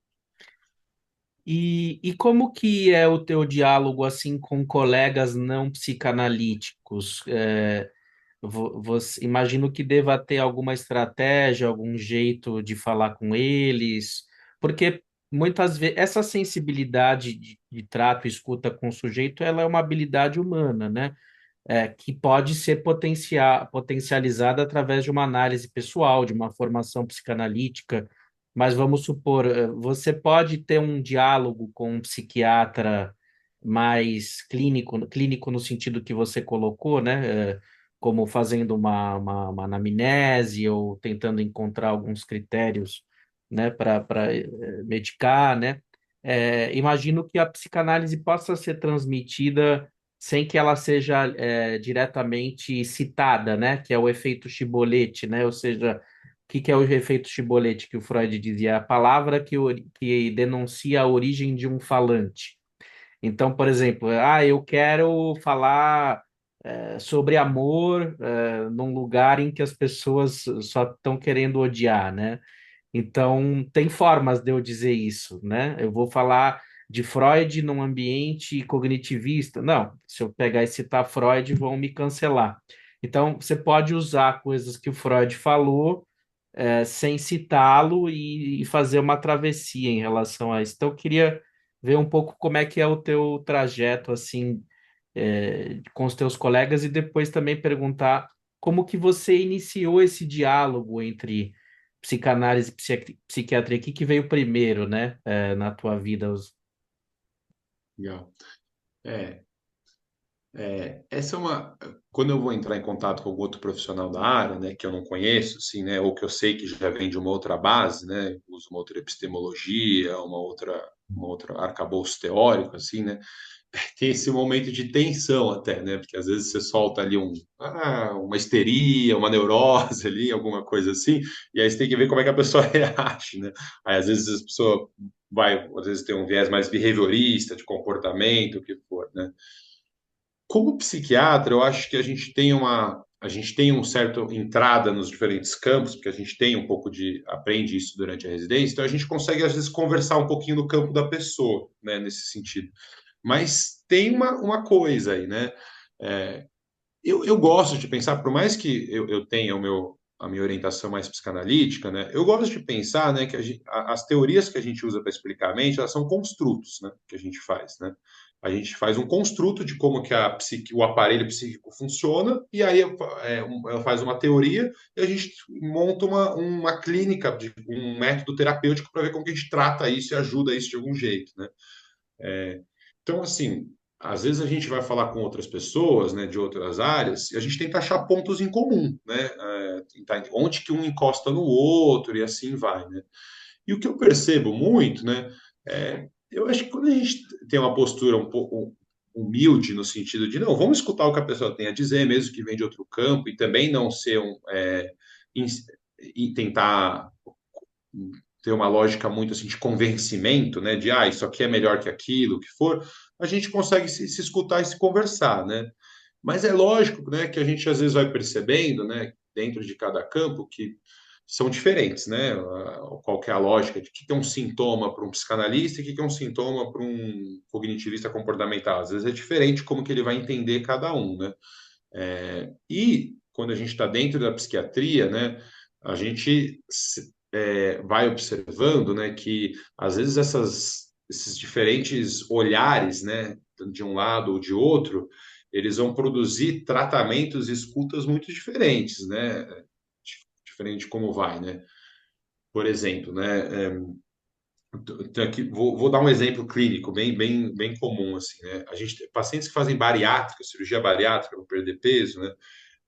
E como que é o teu diálogo assim com colegas não psicanalíticos? Você, imagino que deva ter alguma estratégia, algum jeito de falar com eles, porque muitas vezes essa sensibilidade de trato e escuta com o sujeito, ela é uma habilidade humana, né? Que pode ser potencializada através de uma análise pessoal, de uma formação psicanalítica. Mas vamos supor, você pode ter um diálogo com um psiquiatra mais clínico no sentido que você colocou, né? Como fazendo uma anamnese ou tentando encontrar alguns critérios, né, para medicar, né? Imagino que a psicanálise possa ser transmitida sem que ela seja diretamente citada, né? Que é o efeito chibolete, né? Ou seja, o que é o efeito chibolete que o Freud dizia? É a palavra que denuncia a origem de um falante. Então, por exemplo, eu quero falar sobre amor num lugar em que as pessoas só estão querendo odiar, né? Então, tem formas de eu dizer isso, né? Eu vou falar de Freud num ambiente cognitivista. Não, se eu pegar e citar Freud, vão me cancelar. Então, você pode usar coisas que o Freud falou, sem citá-lo e fazer uma travessia em relação a isso. Então, eu queria ver um pouco como é que é o teu trajeto, assim, com os teus colegas e depois também perguntar como que você iniciou esse diálogo entre psicanálise e psiquiatria, o que que veio primeiro, né, na tua vida? Legal. É, essa é uma. Quando eu vou entrar em contato com algum outro profissional da área, né, que eu não conheço, assim, né, ou que eu sei que já vem de uma outra base, né, usa uma outra epistemologia, uma outra arcabouço teórico, assim, né, tem esse momento de tensão até, né, porque às vezes você solta ali uma histeria, uma neurose ali, alguma coisa assim, e aí você tem que ver como é que a pessoa reage, né. Aí às vezes a pessoa às vezes tem um viés mais behaviorista, de comportamento, o que for, né. Como psiquiatra, eu acho que a gente tem um certo entrada nos diferentes campos, porque a gente tem um pouco de aprende isso durante a residência, então a gente consegue às vezes conversar um pouquinho no campo da pessoa, né, nesse sentido. Mas tem uma coisa aí, né? É, eu gosto de pensar, por mais que eu tenha a minha orientação mais psicanalítica, né? Eu gosto de pensar, né, que as teorias que a gente usa para explicar a mente, elas são construtos, né, que a gente faz, né? A gente faz um construto de como que o aparelho psíquico funciona, e aí ela faz uma teoria e a gente monta uma clínica, um método terapêutico para ver como que a gente trata isso e ajuda isso de algum jeito, né? Então, assim, às vezes a gente vai falar com outras pessoas, né, de outras áreas, e a gente tenta achar pontos em comum, né, tentar onde que um encosta no outro e assim vai, né. E o que eu percebo muito, né, eu acho que quando a gente tem uma postura um pouco humilde no sentido de, não, vamos escutar o que a pessoa tem a dizer, mesmo que vem de outro campo, e também não ser e tentar ter uma lógica muito assim de convencimento, né, de isso aqui é melhor que aquilo, o que for, a gente consegue se escutar e se conversar, né? Mas é lógico, né, que a gente às vezes vai percebendo, né, dentro de cada campo que são diferentes, né? Qual que é a lógica de que é um sintoma para um psicanalista e que é um sintoma para um cognitivista comportamental. Às vezes é diferente como que ele vai entender cada um, né? E quando a gente está dentro da psiquiatria, né, a gente vai observando, né, que às vezes esses diferentes olhares, né, de um lado ou de outro, eles vão produzir tratamentos e escutas muito diferentes, né, diferente como vai, né. Por exemplo, né, aqui, vou dar um exemplo clínico bem comum assim, né. A gente tem pacientes que fazem bariátrica, cirurgia bariátrica para perder peso, né.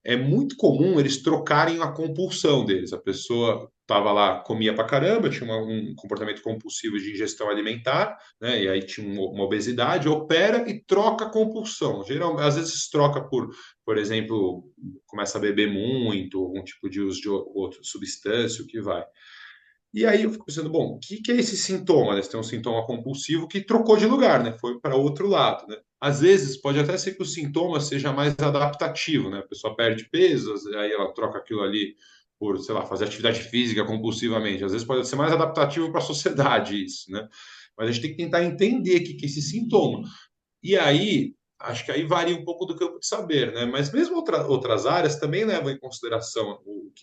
é muito comum eles trocarem a compulsão deles. A pessoa estava lá, comia pra caramba, tinha um comportamento compulsivo de ingestão alimentar, né? E aí tinha uma obesidade, opera e troca a compulsão. Geralmente, às vezes troca por exemplo, começa a beber muito, algum tipo de uso de outra substância, o que vai. E aí eu fico pensando, bom, o que é esse sintoma, né? Você tem um sintoma compulsivo que trocou de lugar, né? Foi para outro lado, né? Às vezes pode até ser que o sintoma seja mais adaptativo, né? A pessoa perde peso, aí ela troca aquilo ali por, sei lá, fazer atividade física compulsivamente. Às vezes pode ser mais adaptativo para a sociedade isso, né? Mas a gente tem que tentar entender o que é esse sintoma. E aí, acho que aí varia um pouco do campo de saber, né? Mas mesmo outras áreas também levam em consideração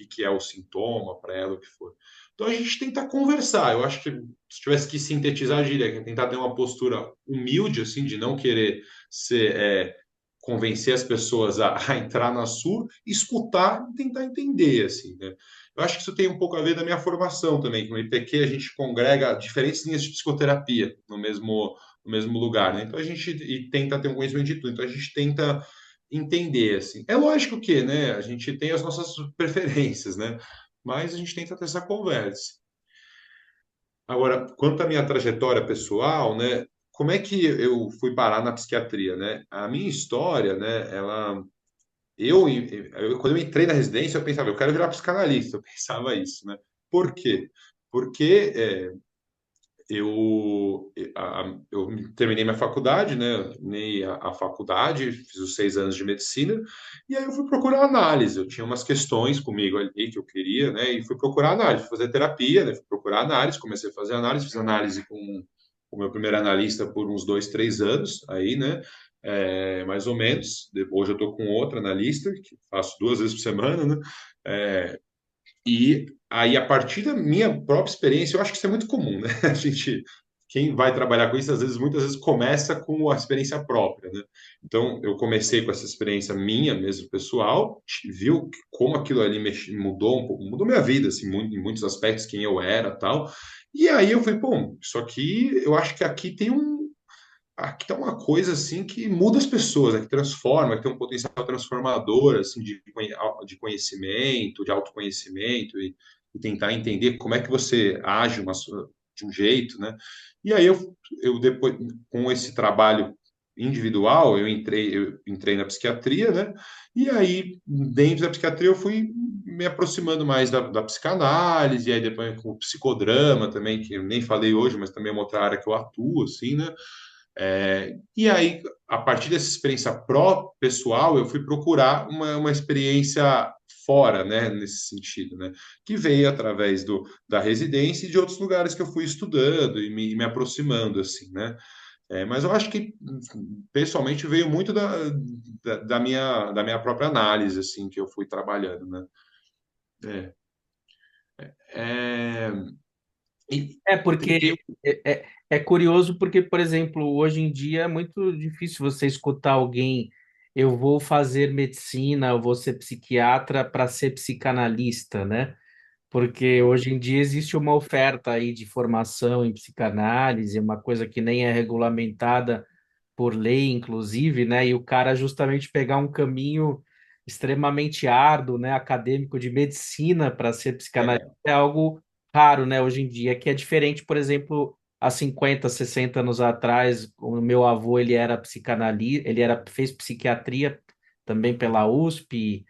que é o sintoma para ela, o que for. Então a gente tenta conversar. Eu acho que se tivesse que sintetizar, eu diria que tentar ter uma postura humilde, assim, de não querer ser, convencer as pessoas a entrar na sua, escutar e tentar entender, assim, né? Eu acho que isso tem um pouco a ver da minha formação também. No IPQ a gente congrega diferentes linhas de psicoterapia no mesmo lugar, né? Então a gente tenta ter um conhecimento de tudo. Então a gente tenta entender assim. É lógico que, né, a gente tem as nossas preferências, né? Mas a gente tenta ter essa conversa. Agora, quanto à minha trajetória pessoal, né, como é que eu fui parar na psiquiatria, né? A minha história, né, quando eu entrei na residência, eu pensava, eu quero virar psicanalista, eu pensava isso, né? Por quê? Porque eu terminei minha faculdade, né? Eu terminei a faculdade, fiz os 6 anos de medicina, e aí eu fui procurar análise. Eu tinha umas questões comigo ali que eu queria, né? E fui procurar análise, fui fazer terapia, né? Fui procurar análise, comecei a fazer análise, fiz análise com o meu primeiro analista por uns 2, 3 anos, aí, né? Mais ou menos. Hoje eu estou com outra analista, que faço 2 vezes por semana, né? É, e aí, a partir da minha própria experiência, eu acho que isso é muito comum, né? A gente, quem vai trabalhar com isso, às vezes, muitas vezes começa com a experiência própria, né? Então, eu comecei com essa experiência minha mesmo, pessoal, viu como aquilo ali mudou um pouco, mudou minha vida, assim, em muitos aspectos, quem eu era, tal. E aí eu falei, pô, isso aqui, eu acho que aqui tá uma coisa assim que muda as pessoas, né? Que transforma, que tem um potencial transformador assim de conhecimento, de autoconhecimento e tentar entender como é que você age de um jeito, né? E aí eu depois com esse trabalho individual eu entrei na psiquiatria, né? E aí dentro da psiquiatria eu fui me aproximando mais da psicanálise, e aí depois com o psicodrama também, que eu nem falei hoje, mas também é uma outra área que eu atuo, assim, né? E aí, a partir dessa experiência pessoal, eu fui procurar uma experiência fora, né, nesse sentido, né, que veio através da residência e de outros lugares que eu fui estudando e me aproximando, assim, né. Mas eu acho que, pessoalmente, veio muito da minha própria análise, assim, que eu fui trabalhando, né. É, é, e É tem, porque tem, é curioso porque, por exemplo, hoje em dia é muito difícil você escutar alguém, eu vou fazer medicina, eu vou ser psiquiatra para ser psicanalista, né? Porque hoje em dia existe uma oferta aí de formação em psicanálise, uma coisa que nem é regulamentada por lei, inclusive, né? E o cara justamente pegar um caminho extremamente árduo, né, acadêmico de medicina para ser psicanalista é, é algo raro, né, hoje em dia, que é diferente, por exemplo, há 50, 60 anos atrás, o meu avô, ele era psicanalista, fez psiquiatria também pela USP.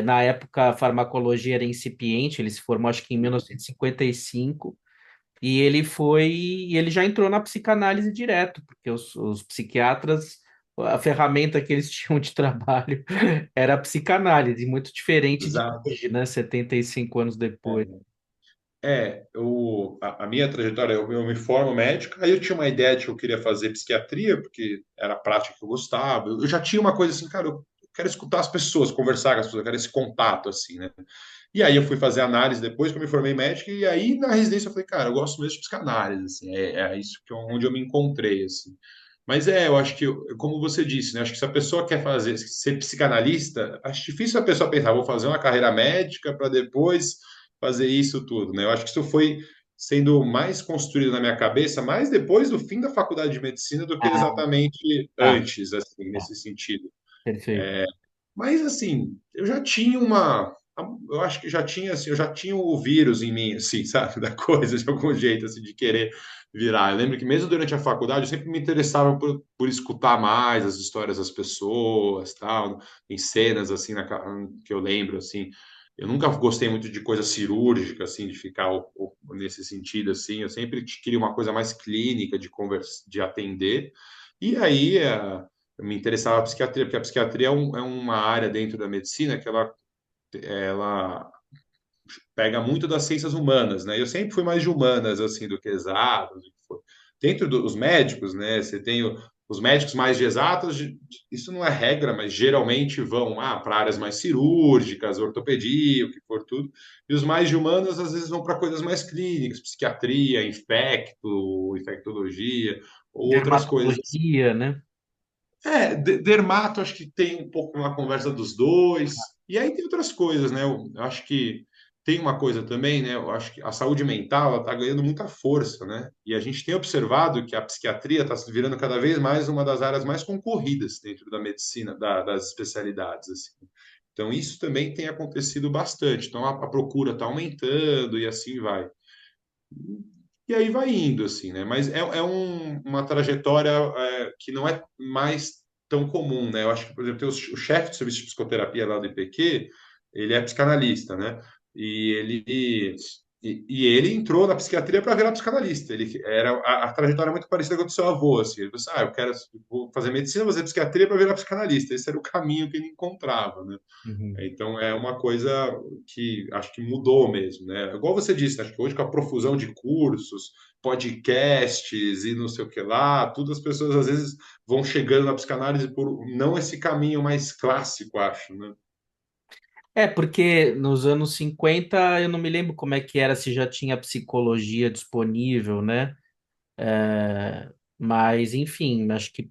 Na época, a farmacologia era incipiente, ele se formou acho que em 1955, e ele já entrou na psicanálise direto, porque os psiquiatras, a ferramenta que eles tinham de trabalho era a psicanálise, muito diferente de exato. hoje, né? 75 anos depois. A minha trajetória, eu me formo médico, aí eu tinha uma ideia de que eu queria fazer psiquiatria, porque era a prática que eu gostava. Eu já tinha uma coisa assim, cara, eu quero escutar as pessoas, conversar com as pessoas, eu quero esse contato, assim, né? E aí eu fui fazer análise depois que eu me formei médico, e aí na residência eu falei, cara, eu gosto mesmo de psicanálise, assim, é isso onde eu me encontrei, assim. Mas eu acho que, como você disse, né? Acho que se a pessoa quer ser psicanalista, acho difícil a pessoa pensar, vou fazer uma carreira médica para depois fazer isso tudo, né? Eu acho que isso foi sendo mais construído na minha cabeça mais depois do fim da faculdade de medicina do que Ah, exatamente tá, antes, assim, tá, nesse sentido. perfeito. Mas assim, eu já tinha uma. Eu acho que já tinha, assim, eu já tinha o vírus em mim, assim, sabe, da coisa, de algum jeito, assim, de querer virar. Eu lembro que mesmo durante a faculdade, eu sempre me interessava por escutar mais as histórias das pessoas, tal, em cenas, assim, que eu lembro, assim. Eu nunca gostei muito de coisa cirúrgica, assim, de ficar nesse sentido, assim. Eu sempre queria uma coisa mais clínica, de conversa, de atender. E aí, eu me interessava a psiquiatria, porque a psiquiatria é uma área dentro da medicina que ela pega muito das ciências humanas, né? Eu sempre fui mais de humanas, assim, do que exatas. Dentro dos médicos, né? Você tem os médicos mais de exatas, isso não é regra, mas geralmente vão para áreas mais cirúrgicas, ortopedia, o que for tudo. E os mais de humanas, às vezes, vão para coisas mais clínicas, psiquiatria, infectologia, ou outras coisas. Dermatologia, né? Dermato, acho que tem um pouco uma conversa dos dois. E aí tem outras coisas, né? Eu acho que tem uma coisa também, né? Eu acho que a saúde mental está ganhando muita força, né? E a gente tem observado que a psiquiatria está se virando cada vez mais uma das áreas mais concorridas dentro da medicina, das especialidades, assim. Então, isso também tem acontecido bastante. Então, a procura está aumentando e assim vai. E aí vai indo, assim, né? Mas uma trajetória que não é mais tão comum, né? Eu acho que, por exemplo, tem o chefe do serviço de psicoterapia lá do IPQ, ele é psicanalista, né? E ele entrou na psiquiatria para virar psicanalista. Ele era a trajetória é muito parecida com a do seu avô, assim. Ele disse, eu quero vou fazer medicina, vou fazer psiquiatria para virar psicanalista. Esse era o caminho que ele encontrava, né? Uhum. Então é uma coisa que acho que mudou mesmo, né? Igual você disse, acho que hoje com a profusão de cursos, podcasts e não sei o que lá, tudo as pessoas às vezes vão chegando na psicanálise por não esse caminho mais clássico, acho, né? É, porque nos anos 50 eu não me lembro como é que era, se já tinha psicologia disponível, né? Mas, enfim, acho que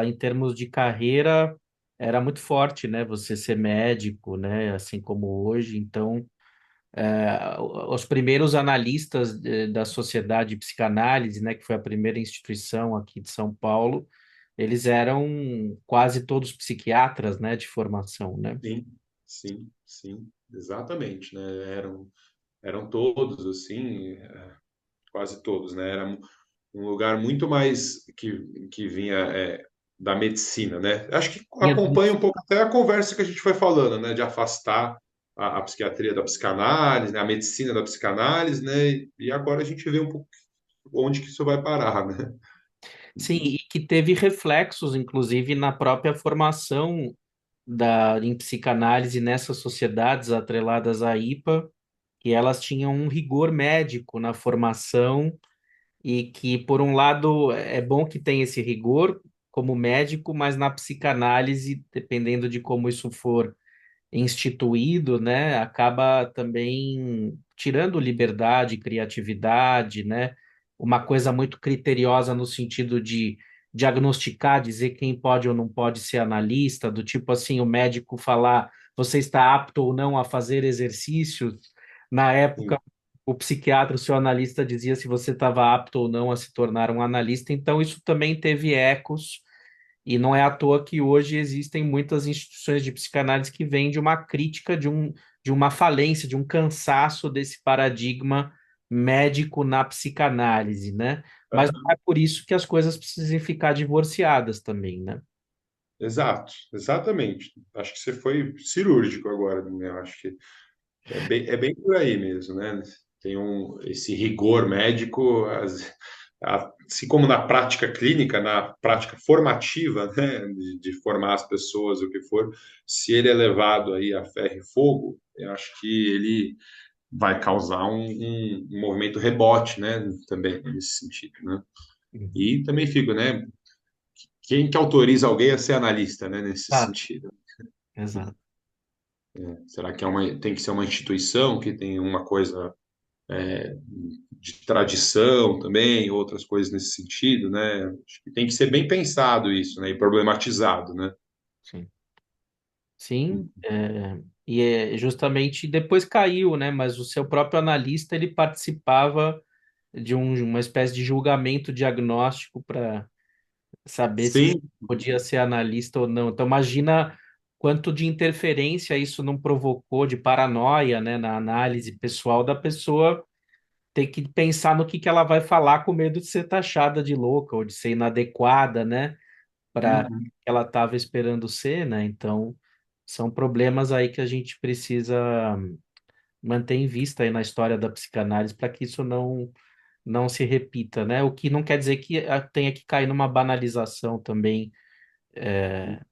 em termos de carreira, era muito forte, né? Você ser médico, né? Assim como hoje. Então, os primeiros analistas da Sociedade de Psicanálise, né? Que foi a primeira instituição aqui de São Paulo, eles eram quase todos psiquiatras, né? De formação, né? Sim, sim, exatamente, né? Eram todos assim, quase todos, né? Era um lugar muito mais que vinha da medicina, né? Acho que E as acompanha um pouco até a conversa que a gente foi falando, né? De afastar a psiquiatria da psicanálise, né? A medicina da psicanálise, né? E agora a gente vê um pouco onde que isso vai parar, né? Sim, e que teve reflexos, inclusive, na própria formação em psicanálise nessas sociedades atreladas à IPA, que elas tinham um rigor médico na formação e que, por um lado, é bom que tenha esse rigor como médico, mas na psicanálise, dependendo de como isso for instituído, né, acaba também tirando liberdade, criatividade, né, uma coisa muito criteriosa no sentido de diagnosticar, dizer quem pode ou não pode ser analista, do tipo assim, o médico falar você está apto ou não a fazer exercícios. Na Sim, época, o psiquiatra, o seu analista dizia se você estava apto ou não a se tornar um analista, então isso também teve ecos e não é à toa que hoje existem muitas instituições de psicanálise que vêm de uma crítica, de uma falência, de um cansaço desse paradigma médico na psicanálise, né? Mas não é por isso que as coisas precisam ficar divorciadas também, né? exatamente. Acho que você foi cirúrgico agora, né? Acho que é bem por aí mesmo, né? Tem esse rigor médico, assim como na prática clínica, na prática formativa, né? De formar as pessoas, o que for, se ele é levado aí a ferro e fogo, eu acho que ele vai causar um movimento rebote, né? Também nesse sentido, né? Uhum. E também fico, né? Quem que autoriza alguém a ser analista, né? Nesse Exato, sentido. exato. Será que tem que ser uma instituição que tem uma coisa de tradição também, outras coisas nesse sentido, né? Acho que tem que ser bem pensado isso, né? E problematizado, né? Sim. Sim, e justamente depois caiu, né? Mas o seu próprio analista ele participava de uma espécie de julgamento diagnóstico para saber se Sim, podia ser analista ou não. Então, imagina quanto de interferência isso não provocou de paranoia, né, na análise pessoal da pessoa ter que pensar no que ela vai falar com medo de ser taxada de louca ou de ser inadequada, né, para Uhum. que ela estava esperando ser, né? Então, são problemas aí que a gente precisa manter em vista aí na história da psicanálise para que isso não se repita, né? O que não quer dizer que tenha que cair numa banalização também,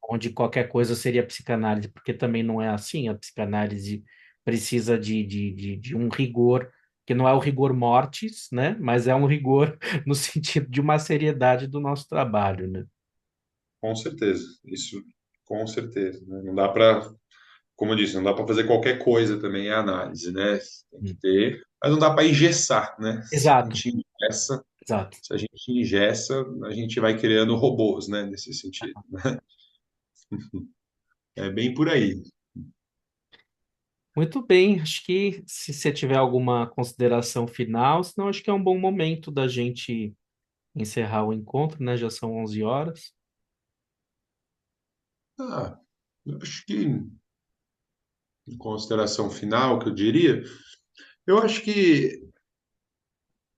onde qualquer coisa seria psicanálise, porque também não é assim. A psicanálise precisa de um rigor, que não é o rigor mortis, né? Mas é um rigor no sentido de uma seriedade do nosso trabalho, né? Com certeza, isso com certeza, né? Não dá para, como eu disse, não dá para fazer qualquer coisa também em análise, né? Tem que Hum. ter, mas não dá para engessar, né? Se a Exato, gente engessa, exato. se a gente engessa, a gente vai criando robôs, né? Nesse sentido, né? É bem por aí. Muito bem, acho que se você tiver alguma consideração final, senão acho que é um bom momento da gente encerrar o encontro, né? Já são 11 horas. Ah, eu acho que, em consideração final, que eu diria, eu acho que,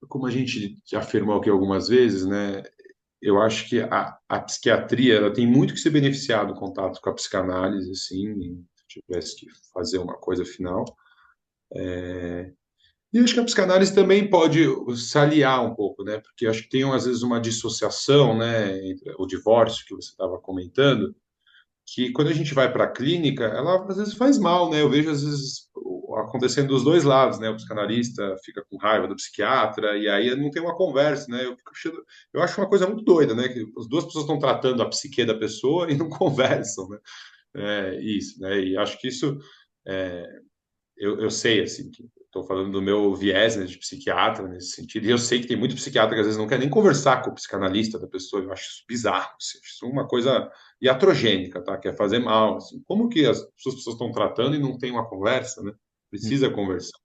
como a gente já afirmou aqui algumas vezes, né? Eu acho que a psiquiatria ela tem muito que se beneficiar do contato com a psicanálise, assim, se eu tivesse que fazer uma coisa final. E acho que a psicanálise também pode se aliar um pouco, né? Porque acho que tem às vezes uma dissociação, né, entre o divórcio que você estava comentando, que quando a gente vai para a clínica, ela às vezes faz mal, né? Eu vejo às vezes acontecendo dos dois lados, né? O psicanalista fica com raiva do psiquiatra e aí não tem uma conversa, né? Eu acho uma coisa muito doida, né? Que as duas pessoas estão tratando a psique da pessoa e não conversam, né? É isso, né? E acho que isso eu sei, assim, que estou falando do meu viés, né, de psiquiatra nesse sentido, e eu sei que tem muito psiquiatra que às vezes não quer nem conversar com o psicanalista da pessoa, eu acho isso bizarro, assim, acho isso uma coisa iatrogênica, tá? Quer fazer mal, assim. Como que as pessoas estão tratando e não tem uma conversa, né? Precisa conversar.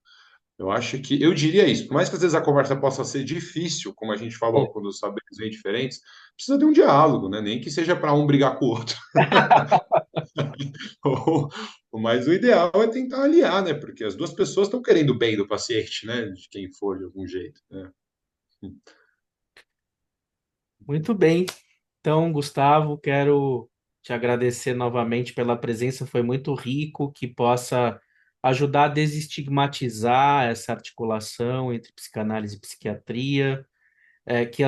Eu acho que, eu diria isso, por mais que às vezes a conversa possa ser difícil, como a gente falou, quando os saberes vêm diferentes, precisa de um diálogo, né? Nem que seja para um brigar com o outro. Mas o ideal é tentar aliar, né? Porque as duas pessoas estão querendo o bem do paciente, né? De quem for, de algum jeito, né? Muito bem. Então, Gustavo, quero te agradecer novamente pela presença, foi muito rico, que possa ajudar a desestigmatizar essa articulação entre psicanálise e psiquiatria, que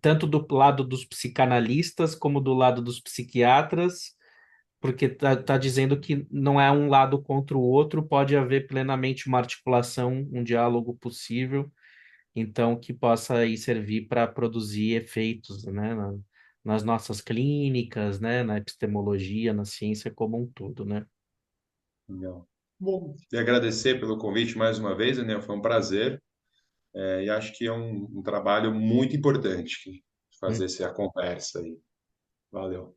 tanto do lado dos psicanalistas como do lado dos psiquiatras, porque tá dizendo que não é um lado contra o outro, pode haver plenamente uma articulação, um diálogo possível, então que possa aí servir para produzir efeitos, né, nas nossas clínicas, né, na epistemologia, na ciência como um todo, né? Legal. Bom, e agradecer pelo convite mais uma vez, né? Foi um prazer. E acho que é um trabalho muito importante Hum, fazer essa conversa aí. Valeu.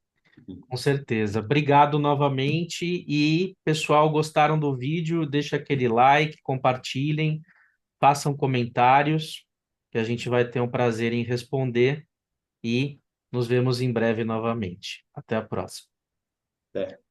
Com certeza. Obrigado novamente e, pessoal, gostaram do vídeo? Deixa aquele like, compartilhem, façam comentários, que a gente vai ter um prazer em responder e nos vemos em breve novamente. Até a próxima. Até.